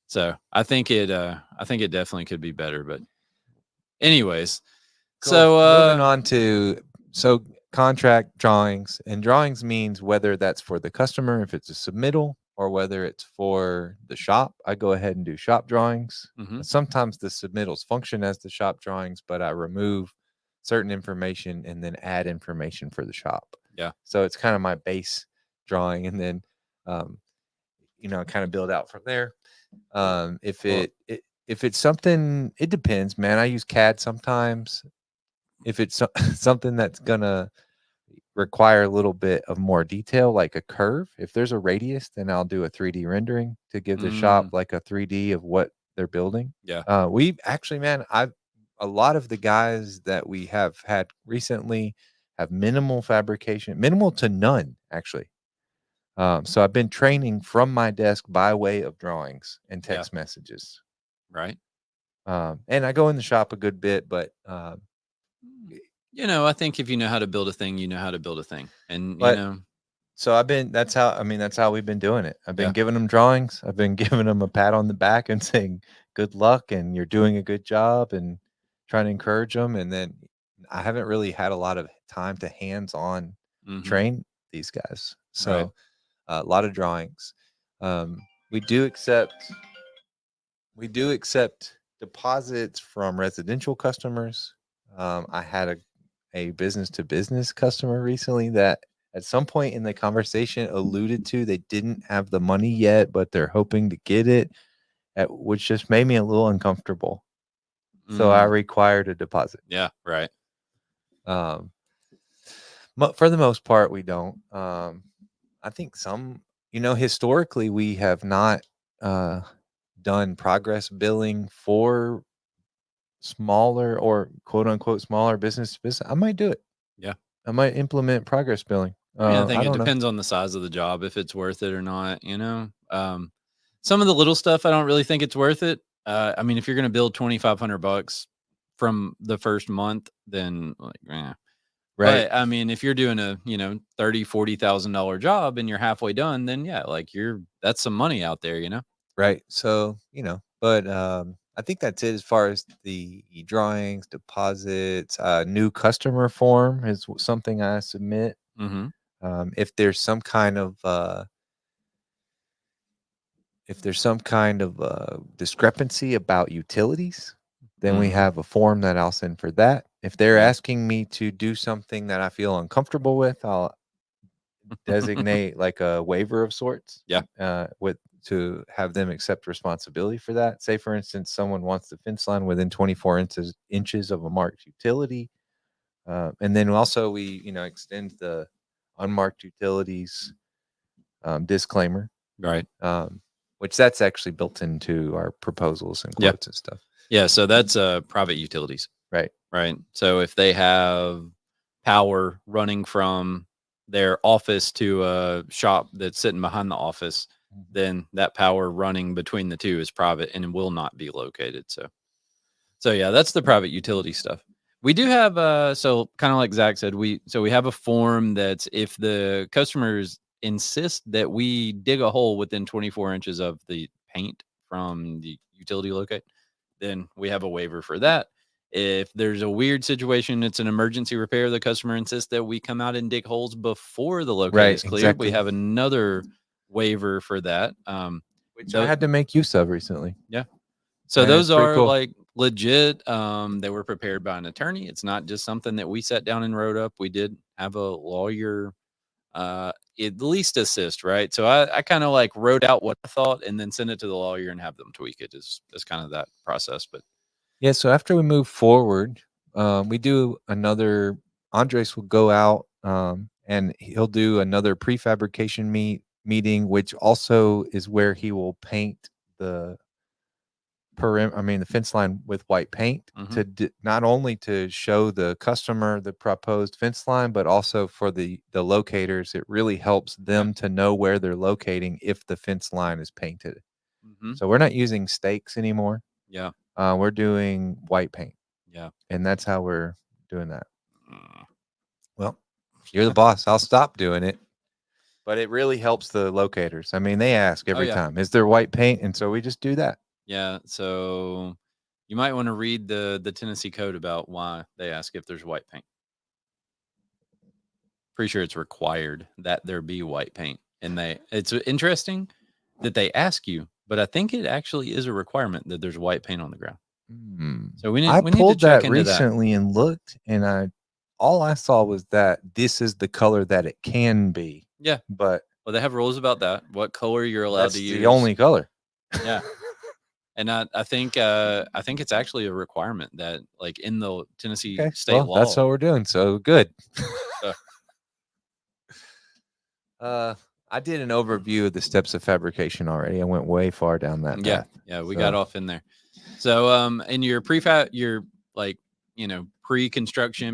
So I think it definitely could be better. But anyways, cool. So moving on to contract drawings, and drawings means whether that's for the customer, if it's a submittal, or whether it's for the shop. I go ahead and do shop drawings. Sometimes the submittals function as the shop drawings, but I remove certain information and then add information for the shop. Yeah. So it's kind of my base drawing, and then kind of build out from there. If it's something, it depends, man. I use CAD sometimes. If it's something that's gonna require a little bit of more detail, like a curve, if there's a radius, then I'll do a 3D rendering to give the shop like a 3D of what they're building. Yeah. We actually, man, a lot of the guys that we have had recently have minimal fabrication, minimal to none, actually. So I've been training from my desk by way of drawings and text messages. Right. And I go in the shop a good bit, but I think if you know how to build a thing, you know how to build a thing. And so that's how we've been doing it. I've been giving them drawings. I've been giving them a pat on the back and saying good luck and you're doing a good job and trying to encourage them. And then I haven't really had a lot of time to hands-on train these guys. So a lot of drawings. We do accept deposits from residential customers. I had a business to business customer recently that at some point in the conversation alluded to they didn't have the money yet, but they're hoping to get it, which just made me a little uncomfortable. So I required a deposit. Yeah, right. But for the most part, we don't. I think historically we have not done progress billing for smaller or quote unquote smaller business. I might do it. Yeah. I might implement progress billing. I think it depends on the size of the job, if it's worth it or not, some of the little stuff, I don't really think it's worth it. I mean, if you're going to build $2,500 from the first month, then right. But I mean, if you're doing a, $30,000-$40,000 job and you're halfway done, then that's some money out there, Right. So, but I think that's it as far as the drawings, deposits, new customer form is something I submit. If there's some kind of if there's some kind of discrepancy about utilities, then we have a form that I'll send for that. If they're asking me to do something that I feel uncomfortable with, I'll designate like a waiver of sorts. To have them accept responsibility for that. Say, for instance, someone wants the fence line within 24 inches of a marked utility. And then also we, extend the unmarked utilities disclaimer. Right. Which that's actually built into our proposals and quotes and stuff. Yeah. So that's private utilities. Right. Right. So if they have power running from their office to a shop that's sitting behind the office, then that power running between the two is private and will not be located. So yeah, that's the private utility stuff. We do have so kind of like Zach said, we have a form that's if the customers insist that we dig a hole within 24 inches of the paint from the utility locate, then we have a waiver for that. If there's a weird situation, it's an emergency repair, the customer insists that we come out and dig holes before the locate is cleared. Exactly. We have another waiver for that. Which I had to make use of recently. Yeah. So and those are cool. Like legit. They were prepared by an attorney. It's not just something that we sat down and wrote up. We did have a lawyer at least assist, right? So I kind of like wrote out what I thought and then send it to the lawyer and have them tweak it. Is kind of that process. But yeah, so after we move forward, we do another. Andres will go out and he'll do another prefabrication meeting, which also is where he will paint the fence line with white paint to not only to show the customer the proposed fence line, but also for the locators. It really helps them to know where they're locating if the fence line is painted. So we're not using stakes anymore. Yeah. We're doing white paint. Yeah. And that's how we're doing that. Well, you're the boss. I'll stop doing it. But it really helps the locators. I mean, they ask every time, is there white paint? And so we just do that. Yeah, so you might want to read the Tennessee code about why they ask if there's white paint. Pretty sure it's required that there be white paint. And it's interesting that they ask you, but I think it actually is a requirement that there's white paint on the ground. So we need to check into recently and looked, and all I saw was that this is the color that it can be. Yeah. But they have rules about that. What color you're allowed to use. That's the only color. Yeah. And I think it's actually a requirement that like in the Tennessee state law. That's what we're doing. So good. I did an overview of the steps of fabrication already. I went way far down that path. Yeah, we got off in there. So in your pre-construction,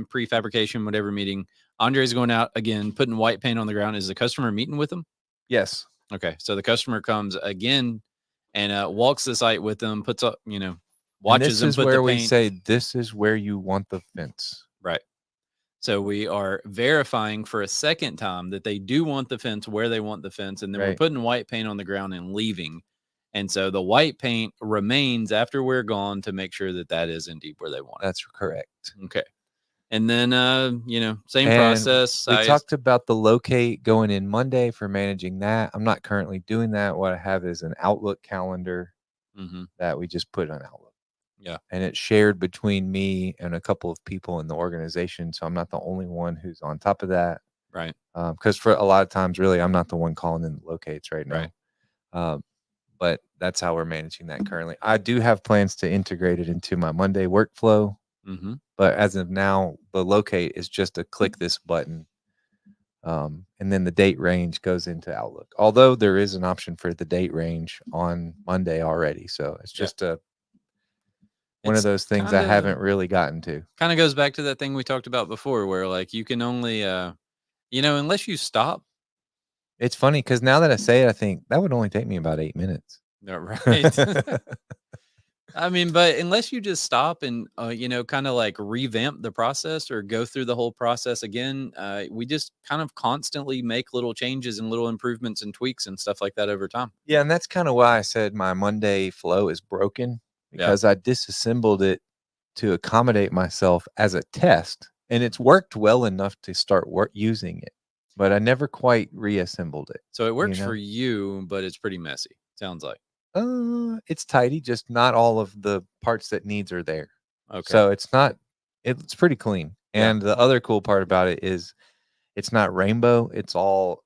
prefabrication, whatever meeting, Andre's going out again, putting white paint on the ground. Is the customer meeting with them? Yes. Okay. So the customer comes again and walks the site with them, puts up, watches them put the paint. This is where we say, this is where you want the fence. Right. So we are verifying for a second time that they do want the fence where they want the fence. And then we're putting white paint on the ground and leaving. And so the white paint remains after we're gone to make sure that that is indeed where they want it. That's correct. Okay. And then, same process. We talked about the locate going in Monday for managing that. I'm not currently doing that. What I have is an Outlook calendar that we just put on Outlook. Yeah. And it's shared between me and a couple of people in the organization. So I'm not the only one who's on top of that. Right. Because for a lot of times, really, I'm not the one calling in the locates right now. Right. But that's how we're managing that currently. I do have plans to integrate it into my Monday workflow. But as of now, the locate is just a click this button. And then the date range goes into Outlook. Although there is an option for the date range on Monday already. So it's just one of those things I haven't really gotten to. Kind of goes back to that thing we talked about before where like you can only, unless you stop. It's funny because now that I say it, I think that would only take me about 8 minutes. Right. I mean, but unless you just stop and, kind of like revamp the process or go through the whole process again, we just kind of constantly make little changes and little improvements and tweaks and stuff like that over time. Yeah. And that's kind of why I said my Monday flow is broken because I disassembled it to accommodate myself as a test. And it's worked well enough to start using it, but I never quite reassembled it. So it works for you, but it's pretty messy. Sounds like. It's tidy, just not all of the parts that needs are there. Okay. So it's pretty clean. And the other cool part about it is it's not rainbow. It's all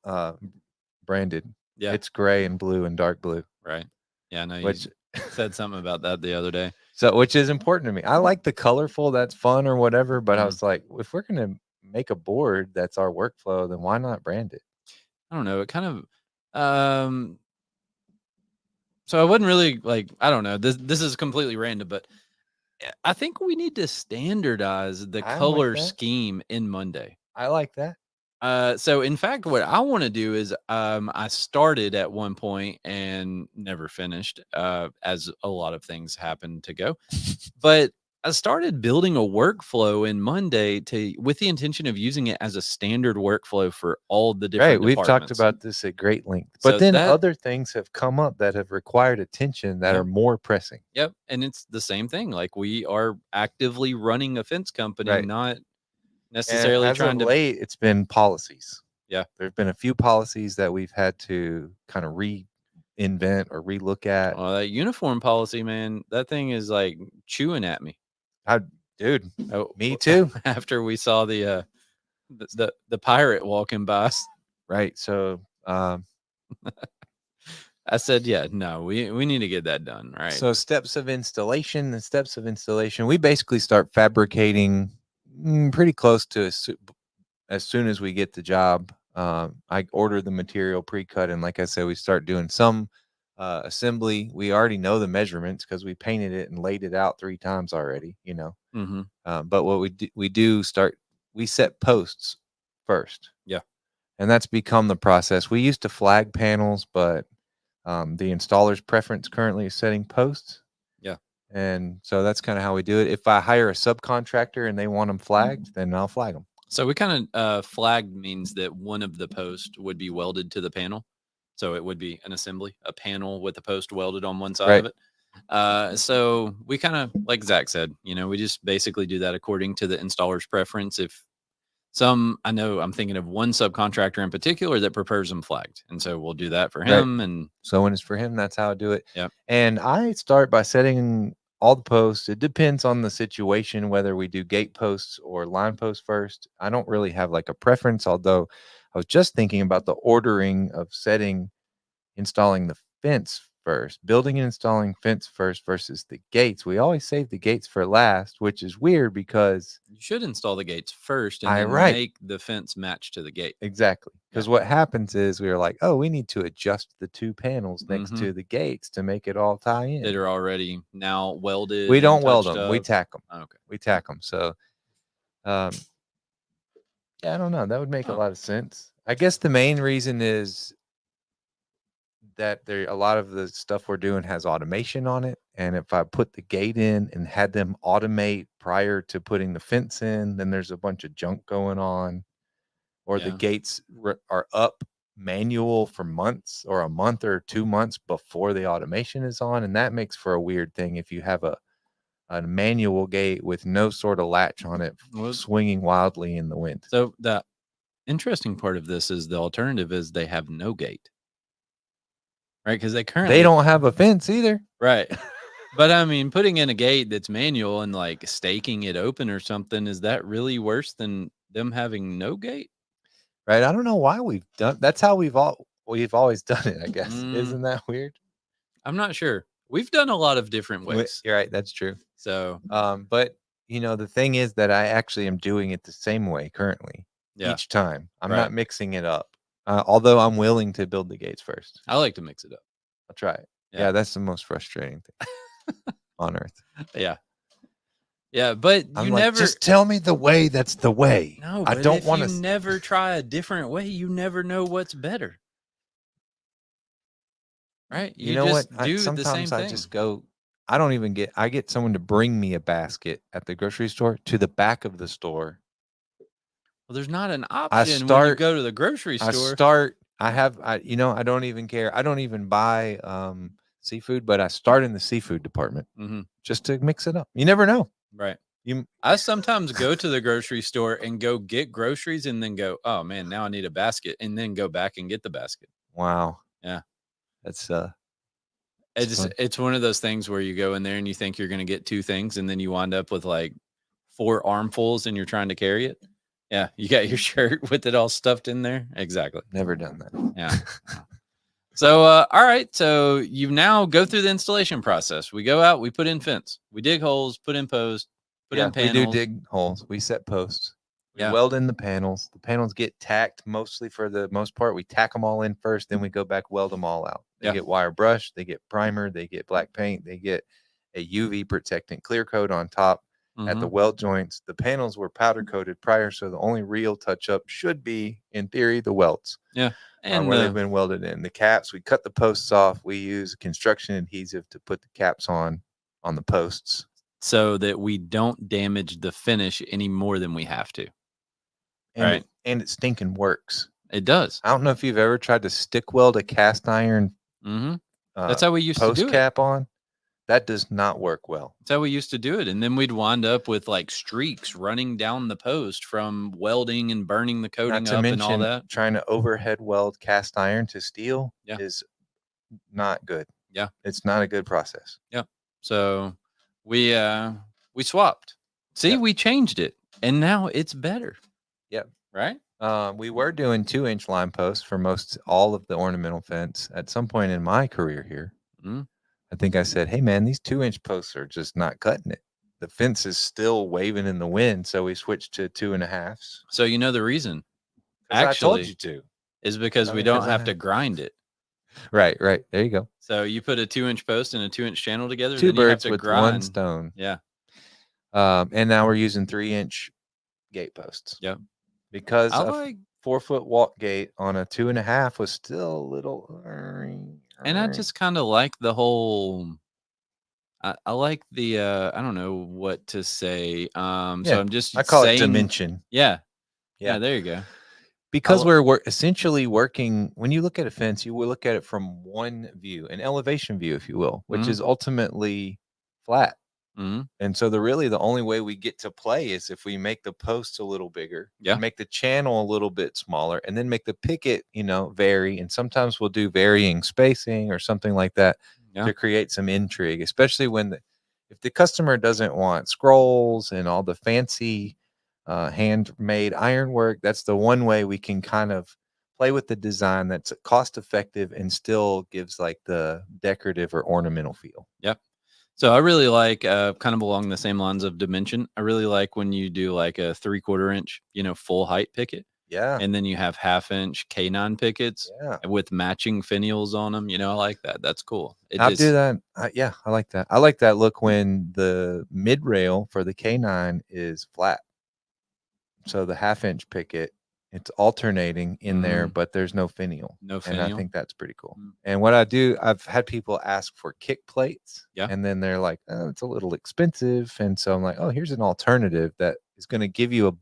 branded. Yeah. It's gray and blue and dark blue. Right. Yeah, I know you said something about that the other day. So, which is important to me. I like the colorful, that's fun or whatever, but I was like, if we're going to make a board that's our workflow, then why not brand it? I don't know. It kind of so I wasn't really like, I don't know. This is completely random, but I think we need to standardize the color scheme in Monday. I like that. So in fact, what I want to do is I started at one point and never finished, as a lot of things happen to go. But I started building a workflow in Monday with the intention of using it as a standard workflow for all the different We've departments. talked about this at great length. But so then other things have come up that have required attention that are more pressing. Yep. And it's the same thing. Like we are actively running a fence company, not necessarily trying to late, it's been policies. Yeah. There've been a few policies that we've had to kind of reinvent or relook at. Oh, that uniform policy, man, that thing is like chewing at me. Dude, me too. After we saw the pirate walking by. Right. So I said, yeah, no, we need to get that done. Right. So steps of installation, we basically start fabricating pretty close to as soon as we get the job. I order the material pre-cut, and like I said, we start doing some assembly. We already know the measurements because we painted it and laid it out 3 times already, but what we set posts first. Yeah. And that's become the process. We used to flag panels, but the installer's preference currently is setting posts. Yeah. And so that's kind of how we do it. If I hire a subcontractor and they want them flagged, then I'll flag them. So we kind of flagged means that one of the posts would be welded to the panel. So it would be an assembly, a panel with a post welded on one side of it. So we kind of, like Zach said, we just basically do that according to the installer's preference. If I know I'm thinking of one subcontractor in particular that prefers them flagged. And so we'll do that for him. And so when it's for him, that's how I do it. Yeah. And I start by setting all the posts. It depends on the situation, whether we do gate posts or line posts first. I don't really have like a preference, although I was just thinking about the ordering of installing the fence first, building and installing fence first versus the gates. We always save the gates for last, which is weird because you should install the gates first and then make the fence match to the gate. Exactly. Because what happens is we were like, oh, we need to adjust the 2 panels next to the gates to make it all tie in. That are already now welded. We don't weld them. We tack them. Oh, okay. We tack them. So, I don't know. That would make a lot of sense. I guess the main reason is that a lot of the stuff we're doing has automation on it. And if I put the gate in and had them automate prior to putting the fence in, then there's a bunch of junk going on. Or the gates are up manual for months or a month or 2 months before the automation is on. And that makes for a weird thing if you have a manual gate with no sort of latch on it, swinging wildly in the wind. So the interesting part of this is the alternative is they have no gate. Right, because they don't have a fence either. Right. But I mean, putting in a gate that's manual and like staking it open or something, is that really worse than them having no gate? Right. I don't know why that's how we've always done it, I guess. Isn't that weird? I'm not sure. We've done a lot of different ways. You're right. That's true. So, but the thing is that I actually am doing it the same way currently each time. I'm not mixing it up. Although I'm willing to build the gates first. I like to mix it up. I'll try it. Yeah, that's the most frustrating thing on earth. Yeah. Yeah, but I'm never just tell me the way that's the way. No, but I don't want to never try a different way. You never know what's better. Right? You know what? Sometimes I just go, I get someone to bring me a basket at the grocery store to the back of the store. Well, there's not an option when you go to the grocery store. I don't even care. I don't even buy seafood, but I start in the seafood department just to mix it up. You never know. Right. I sometimes go to the grocery store and go get groceries and then go, oh man, now I need a basket, and then go back and get the basket. Wow. Yeah. That's It's one of those things where you go in there and you think you're going to get 2 things, and then you wind up with like 4 armfuls, and you're trying to carry it. Yeah, you got your shirt with it all stuffed in there. Exactly. Never done that. Yeah. So, all right. So you now go through the installation process. We go out, we put in fence, we dig holes, put in post, put in panels. We do dig holes. We set posts. We weld in the panels. The panels get tacked mostly for the most part. We tack them all in first, then we go back, weld them all out. They get wire brush, they get primer, they get black paint, they get a UV protectant clear coat on top at the weld joints. The panels were powder coated prior, so the only real touch up should be, in theory, the welds. Yeah. And where they've been welded in. The caps, we cut the posts off. We use construction adhesive to put the caps on the posts, so that we don't damage the finish any more than we have to. And it stinking works. It does. I don't know if you've ever tried to stick weld a cast iron. That's how we used to do it. Post cap on. That does not work well. That's how we used to do it. And then we'd wind up with like streaks running down the post from welding and burning the coating up and all that. Trying to overhead weld cast iron to steel is not good. Yeah. It's not a good process. Yeah. So we swapped. See, we changed it and now it's better. Yep. Right? We were doing 2-inch line posts for all of the ornamental fence at some point in my career here. I think I said, hey, man, these 2-inch posts are just not cutting it. The fence is still waving in the wind. So we switched to 2.5s. So you know the reason. Actually, I told you to. Is because we don't have to grind it. Right. There you go. So you put a 2-inch post and a 2-inch channel together. 2 birds with one stone. Yeah. And now we're using 3-inch gate posts. Yeah. Because a 4-foot walk gate on a 2.5 was still a little. And I just kind of like the whole. I like the. I don't know what to say. So I'm just. I call it dimension. Yeah. There you go. Because we're essentially working. When you look at a fence, you will look at it from one view, an elevation view, if you will, which is ultimately flat. And so the only way we get to play is if we make the posts a little bigger, make the channel a little bit smaller, and then make the picket, vary. And sometimes we'll do varying spacing or something like that to create some intrigue, especially if the customer doesn't want scrolls and all the fancy handmade ironwork. That's the one way we can kind of play with the design that's cost effective and still gives like the decorative or ornamental feel. Yep. So I really like kind of along the same lines of dimension. I really like when you do like a 3/4 inch, full height picket. Yeah. And then you have 1/2-inch canine pickets with matching finials on them. I like that. That's cool. I'll do that. I like that. I like that look when the mid rail for the canine is flat. So the 1/2-inch picket, it's alternating in there, but there's no finial. And I think that's pretty cool. And what I do, I've had people ask for kick plates. Yeah. And then they're like, oh, it's a little expensive. And so I'm like, oh, here's an alternative that is going to give you a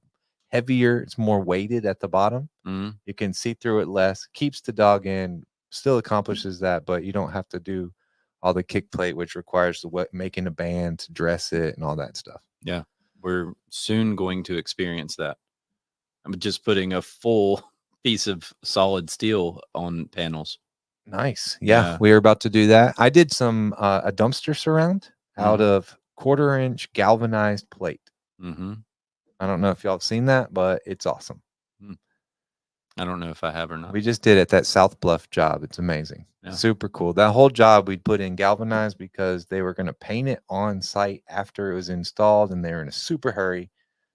heavier, it's more weighted at the bottom. You can see through it less, keeps the dog in, still accomplishes that, but you don't have to do all the kick plate, which requires making a band to dress it and all that stuff. Yeah. We're soon going to experience that. I'm just putting a full piece of solid steel on panels. Nice. Yeah. We are about to do that. I did some a dumpster surround out of 1/4-inch galvanized plate. I don't know if y'all have seen that, but it's awesome. I don't know if I have or not. We just did it, that South Bluff job. It's amazing. Yeah. Super cool. That whole job we put in galvanized because they were going to paint it on site after it was installed, and they were in a super hurry.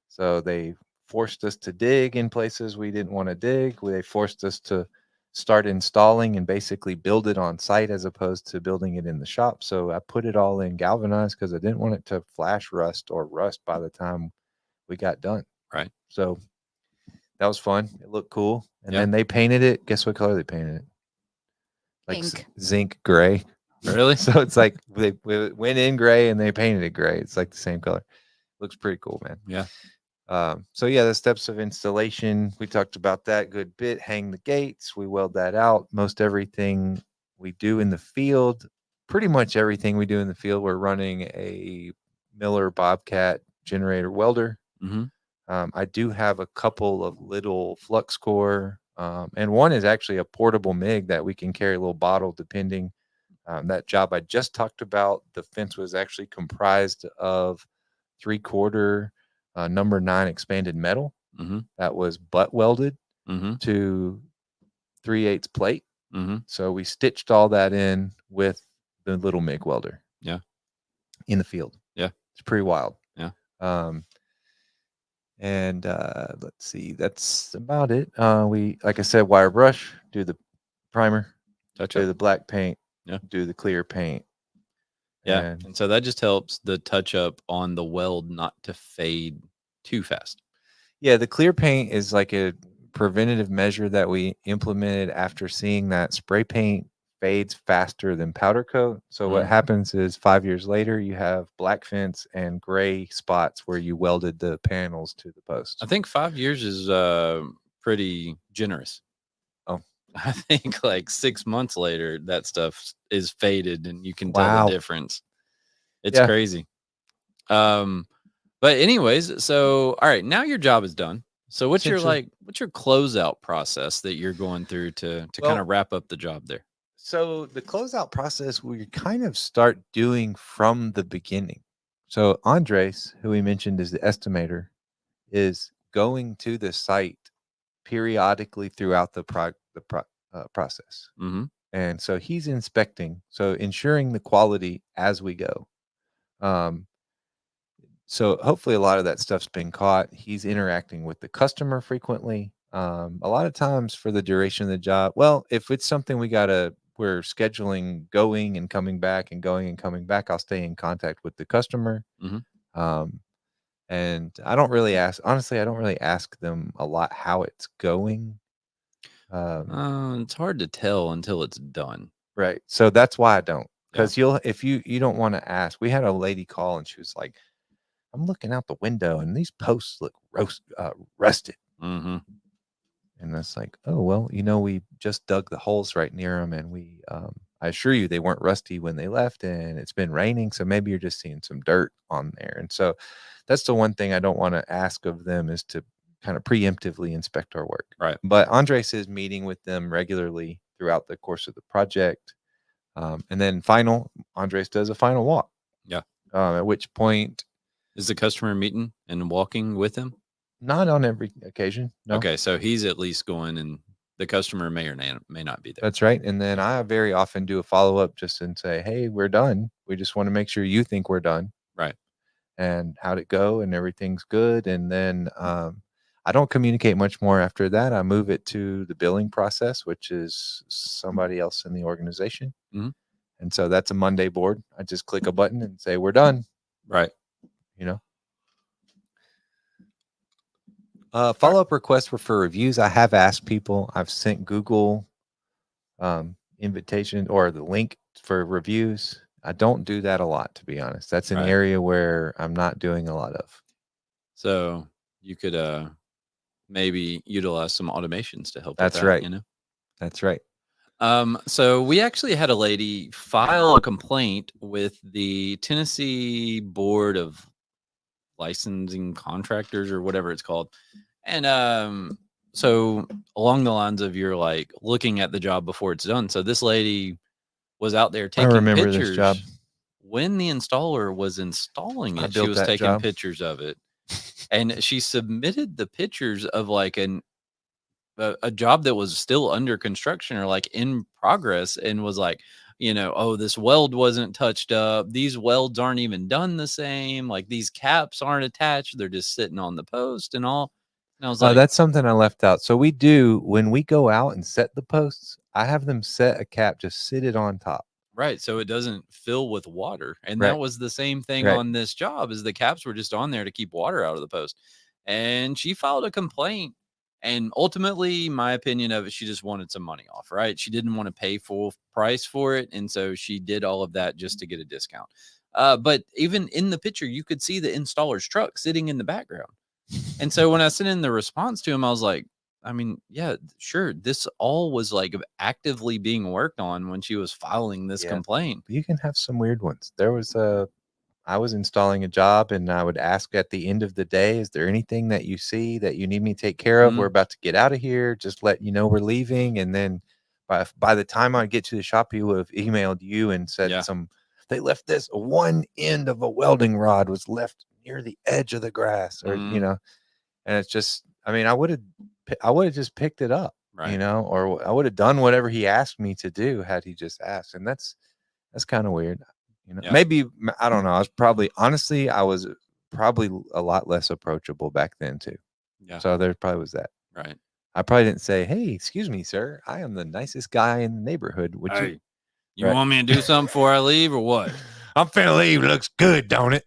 So they forced us to dig in places we didn't want to dig. They forced us to start installing and basically build it on site as opposed to building it in the shop. So I put it all in galvanized because I didn't want it to flash rust or rust by the time we got done. Right. So that was fun. It looked cool. And then they painted it. Guess what color they painted it? Like zinc gray. Really? So it's like they went in gray and they painted it gray. It's like the same color. Looks pretty cool, man. Yeah. So the steps of installation, we talked about that good bit. Hang the gates, we weld that out. Most everything we do in the field, pretty much everything we do in the field, we're running a Miller Bobcat generator welder. I do have a couple of little flux core, and one is actually a portable MIG that we can carry a little bottle depending. That job I just talked about, the fence was actually comprised of 3/4 number 9 expanded metal that was butt welded to 3/8 plate. So we stitched all that in with the little MIG welder. Yeah. In the field. Yeah. It's pretty wild. Yeah. And let's see, that's about it. We, like I said, wire brush, do the primer, do the black paint, do the clear paint. Yeah. And so that just helps the touch up on the weld not to fade too fast. Yeah, the clear paint is like a preventative measure that we implemented after seeing that spray paint fades faster than powder coat. So what happens is 5 years later, you have black fence and gray spots where you welded the panels to the post. I think 5 years is pretty generous. Oh, I think like 6 months later, that stuff is faded and you can tell the difference. It's crazy. But anyways, so all right, now your job is done. So what's your closeout process that you're going through to kind of wrap up the job there? So the closeout process we kind of start doing from the beginning. So Andres, who we mentioned is the estimator, is going to the site periodically throughout the process. And so he's inspecting, so ensuring the quality as we go. So hopefully a lot of that stuff's been caught. He's interacting with the customer frequently. A lot of times for the duration of the job, well, if it's something we're scheduling going and coming back and going and coming back, I'll stay in contact with the customer. And I don't really ask them a lot how it's going. It's hard to tell until it's done. Right. So that's why I don't. Because if you don't want to ask. We had a lady call and she was like, I'm looking out the window and these posts look rusted. And that's like, oh, well, we just dug the holes right near them. And I assure you they weren't rusty when they left and it's been raining. So maybe you're just seeing some dirt on there. And so that's the one thing I don't want to ask of them is to kind of preemptively inspect our work. Right. But Andres is meeting with them regularly throughout the course of the project. And then Andres does a final walk. Yeah. At which point, is the customer meeting and walking with him? Not on every occasion. No. Okay, so he's at least going, and the customer may or may not be there. That's right. And then I very often do a follow-up just and say, hey, we're done. We just want to make sure you think we're done. Right. And how'd it go? And everything's good. And then I don't communicate much more after that. I move it to the billing process, which is somebody else in the organization. And so that's a Monday board. I just click a button and say, we're done. Right. Follow-up requests were for reviews. I have asked people. I've sent Google invitation or the link for reviews. I don't do that a lot, to be honest. That's an area where I'm not doing a lot of. So you could maybe utilize some automations to help. That's right. That's right. So we actually had a lady file a complaint with the Tennessee Board of Licensing Contractors or whatever it's called. And so along the lines of you're like looking at the job before it's done. So this lady was out there taking pictures. This job. When the installer was installing it, she was taking pictures of it. And she submitted the pictures of like a job that was still under construction or like in progress and was like, oh, this weld wasn't touched up. These welds aren't even done the same. Like these caps aren't attached. They're just sitting on the post and all. And I was like, that's something I left out. So we do, when we go out and set the posts, I have them set a cap, just sit it on top. Right. So it doesn't fill with water. And that was the same thing on this job is the caps were just on there to keep water out of the post. And she filed a complaint. And ultimately, my opinion of it, she just wanted some money off, right? She didn't want to pay full price for it. And so she did all of that just to get a discount. But even in the picture, you could see the installer's truck sitting in the background. And so when I sent in the response to him, I was like, I mean, yeah, sure. This all was like actively being worked on when she was filing this complaint. You can have some weird ones. I was installing a job and I would ask at the end of the day, is there anything that you see that you need me to take care of? We're about to get out of here. Just let you know we're leaving. And then by the time I get to the shop, he would have emailed you and said they left this one end of a welding rod was left near the edge of the grass, or and it's just, I mean, I would have just picked it up, or I would have done whatever he asked me to do had he just asked. And that's kind of weird, maybe, I don't know. I was probably a lot less approachable back then too. So there probably was that. Right. I probably didn't say, "Hey, excuse me, sir. I am the nicest guy in the neighborhood. Would you want me to do something before I leave or what? I'm finna leave. Looks good, don't it?"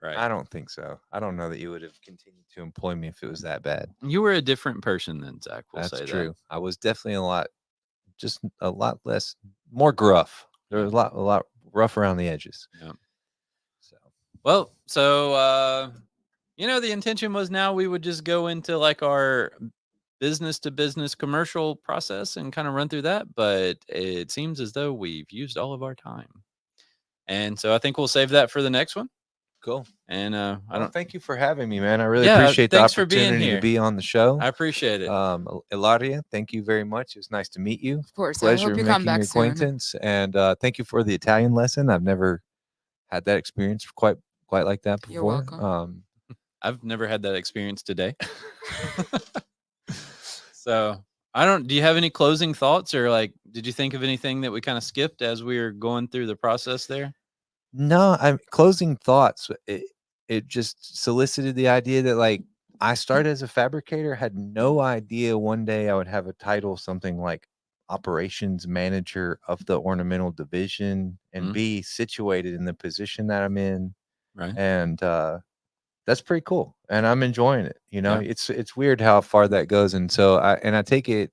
Right. I don't think so. I don't know that you would have continued to employ me if it was that bad. You were a different person than Zach. That's true. I was definitely a lot less, more gruff. There was a lot rough around the edges. Yeah. So, the intention was now we would just go into like our business to business commercial process and kind of run through that. But it seems as though we've used all of our time. And so I think we'll save that for the next one. Cool. And thank you for having me, man. I really appreciate the opportunity to be on the show. I appreciate it. Ilaria, thank you very much. It's nice to meet you. Of course. Pleasure I hope you making come back your acquaintance. Soon. And thank you for the Italian lesson. I've never had that experience quite like that before. You're welcome. I've never had that experience today. So do you have any closing thoughts, or like, did you think of anything that we kind of skipped as we were going through the process there? No, closing thoughts. It just solicited the idea that, like, I started as a fabricator, had no idea one day I would have a title, something like operations manager of the ornamental division, and be situated in the position that I'm in. Right. And, that's pretty cool. And I'm enjoying it. It's weird how far that goes. And so I take it,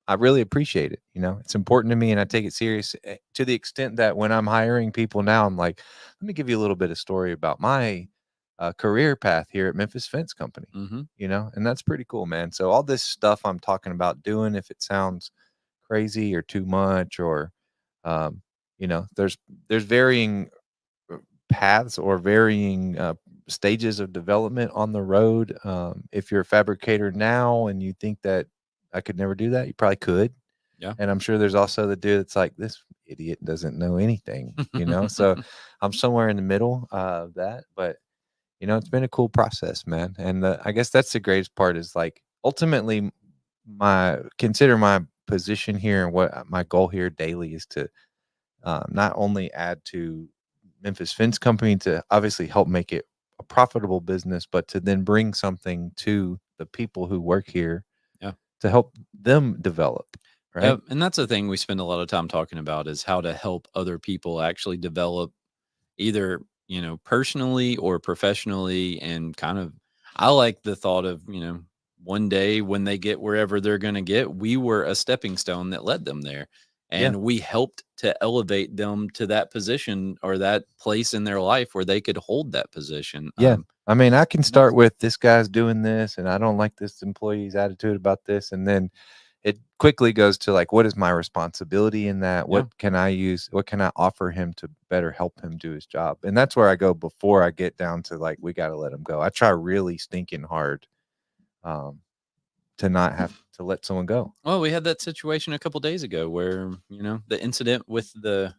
I really appreciate it. It's important to me, and I take it serious to the extent that when I'm hiring people now, I'm like, let me give you a little bit of story about my career path here at Memphis Fence Company, and that's pretty cool, man. So all this stuff I'm talking about doing, if it sounds crazy or too much, or, there's varying paths or varying stages of development on the road. If you're a fabricator now and you think that I could never do that, you probably could. Yeah. And I'm sure there's also the dude that's like, this idiot doesn't know anything, So I'm somewhere in the middle of that. But, it's been a cool process, man. And I guess that's the greatest part is, like, ultimately consider my position here and what my goal here daily is to not only add to Memphis Fence Company to obviously help make it a profitable business, but to then bring something to the people who work here to help them develop. Right. Yeah, and that's the thing we spend a lot of time talking about, is how to help other people actually develop, either, personally or professionally. And kind of, I like the thought of, one day when they get wherever they're going to get, we were a stepping stone that led them there. And we helped to elevate them to that position or that place in their life where they could hold that position. Yeah. I mean, I can start with, this guy's doing this and I don't like this employee's attitude about this. And then it quickly goes to, like, what is my responsibility in that? What can I use? What can I offer him to better help him do his job? And that's where I go before I get down to, like, we got to let him go. I try really stinking hard to not have to let someone go. Well, we had that situation a couple days ago where, the incident with the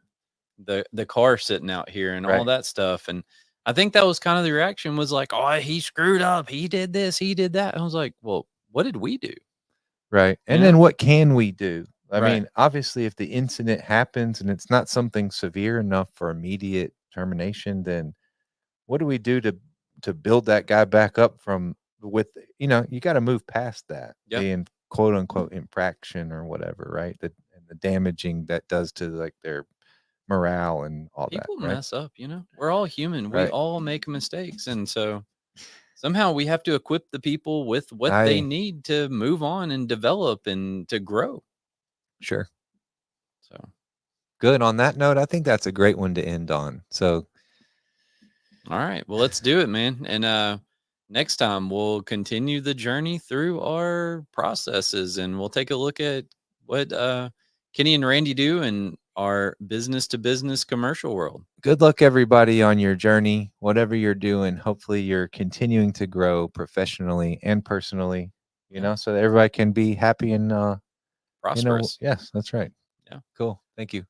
car sitting out here and all that stuff. And I think that was kind of the reaction, was like, oh, he screwed up. He did this, he did that. I was like, well, what did we do? Right. And then what can we do? I mean, obviously, if the incident happens and it's not something severe enough for immediate termination, then what do we do to build that guy back up from you got to move past that being quote unquote infraction or whatever, right? And the damaging that does to, like, their morale and all that. People mess up, we're all human. We all make mistakes. And so somehow we have to equip the people with what they need to move on and develop and to grow. Sure. So good. On that note, I think that's a great one to end on. So, all right, well, let's do it, man. And next time we'll continue the journey through our processes, and we'll take a look at what Kenny and Randy do in our business to business commercial world. Good luck, everybody, on your journey, whatever you're doing. Hopefully you're continuing to grow professionally and personally, so that everybody can be happy and prosperous. Yes, that's right. Yeah. Cool. Thank you.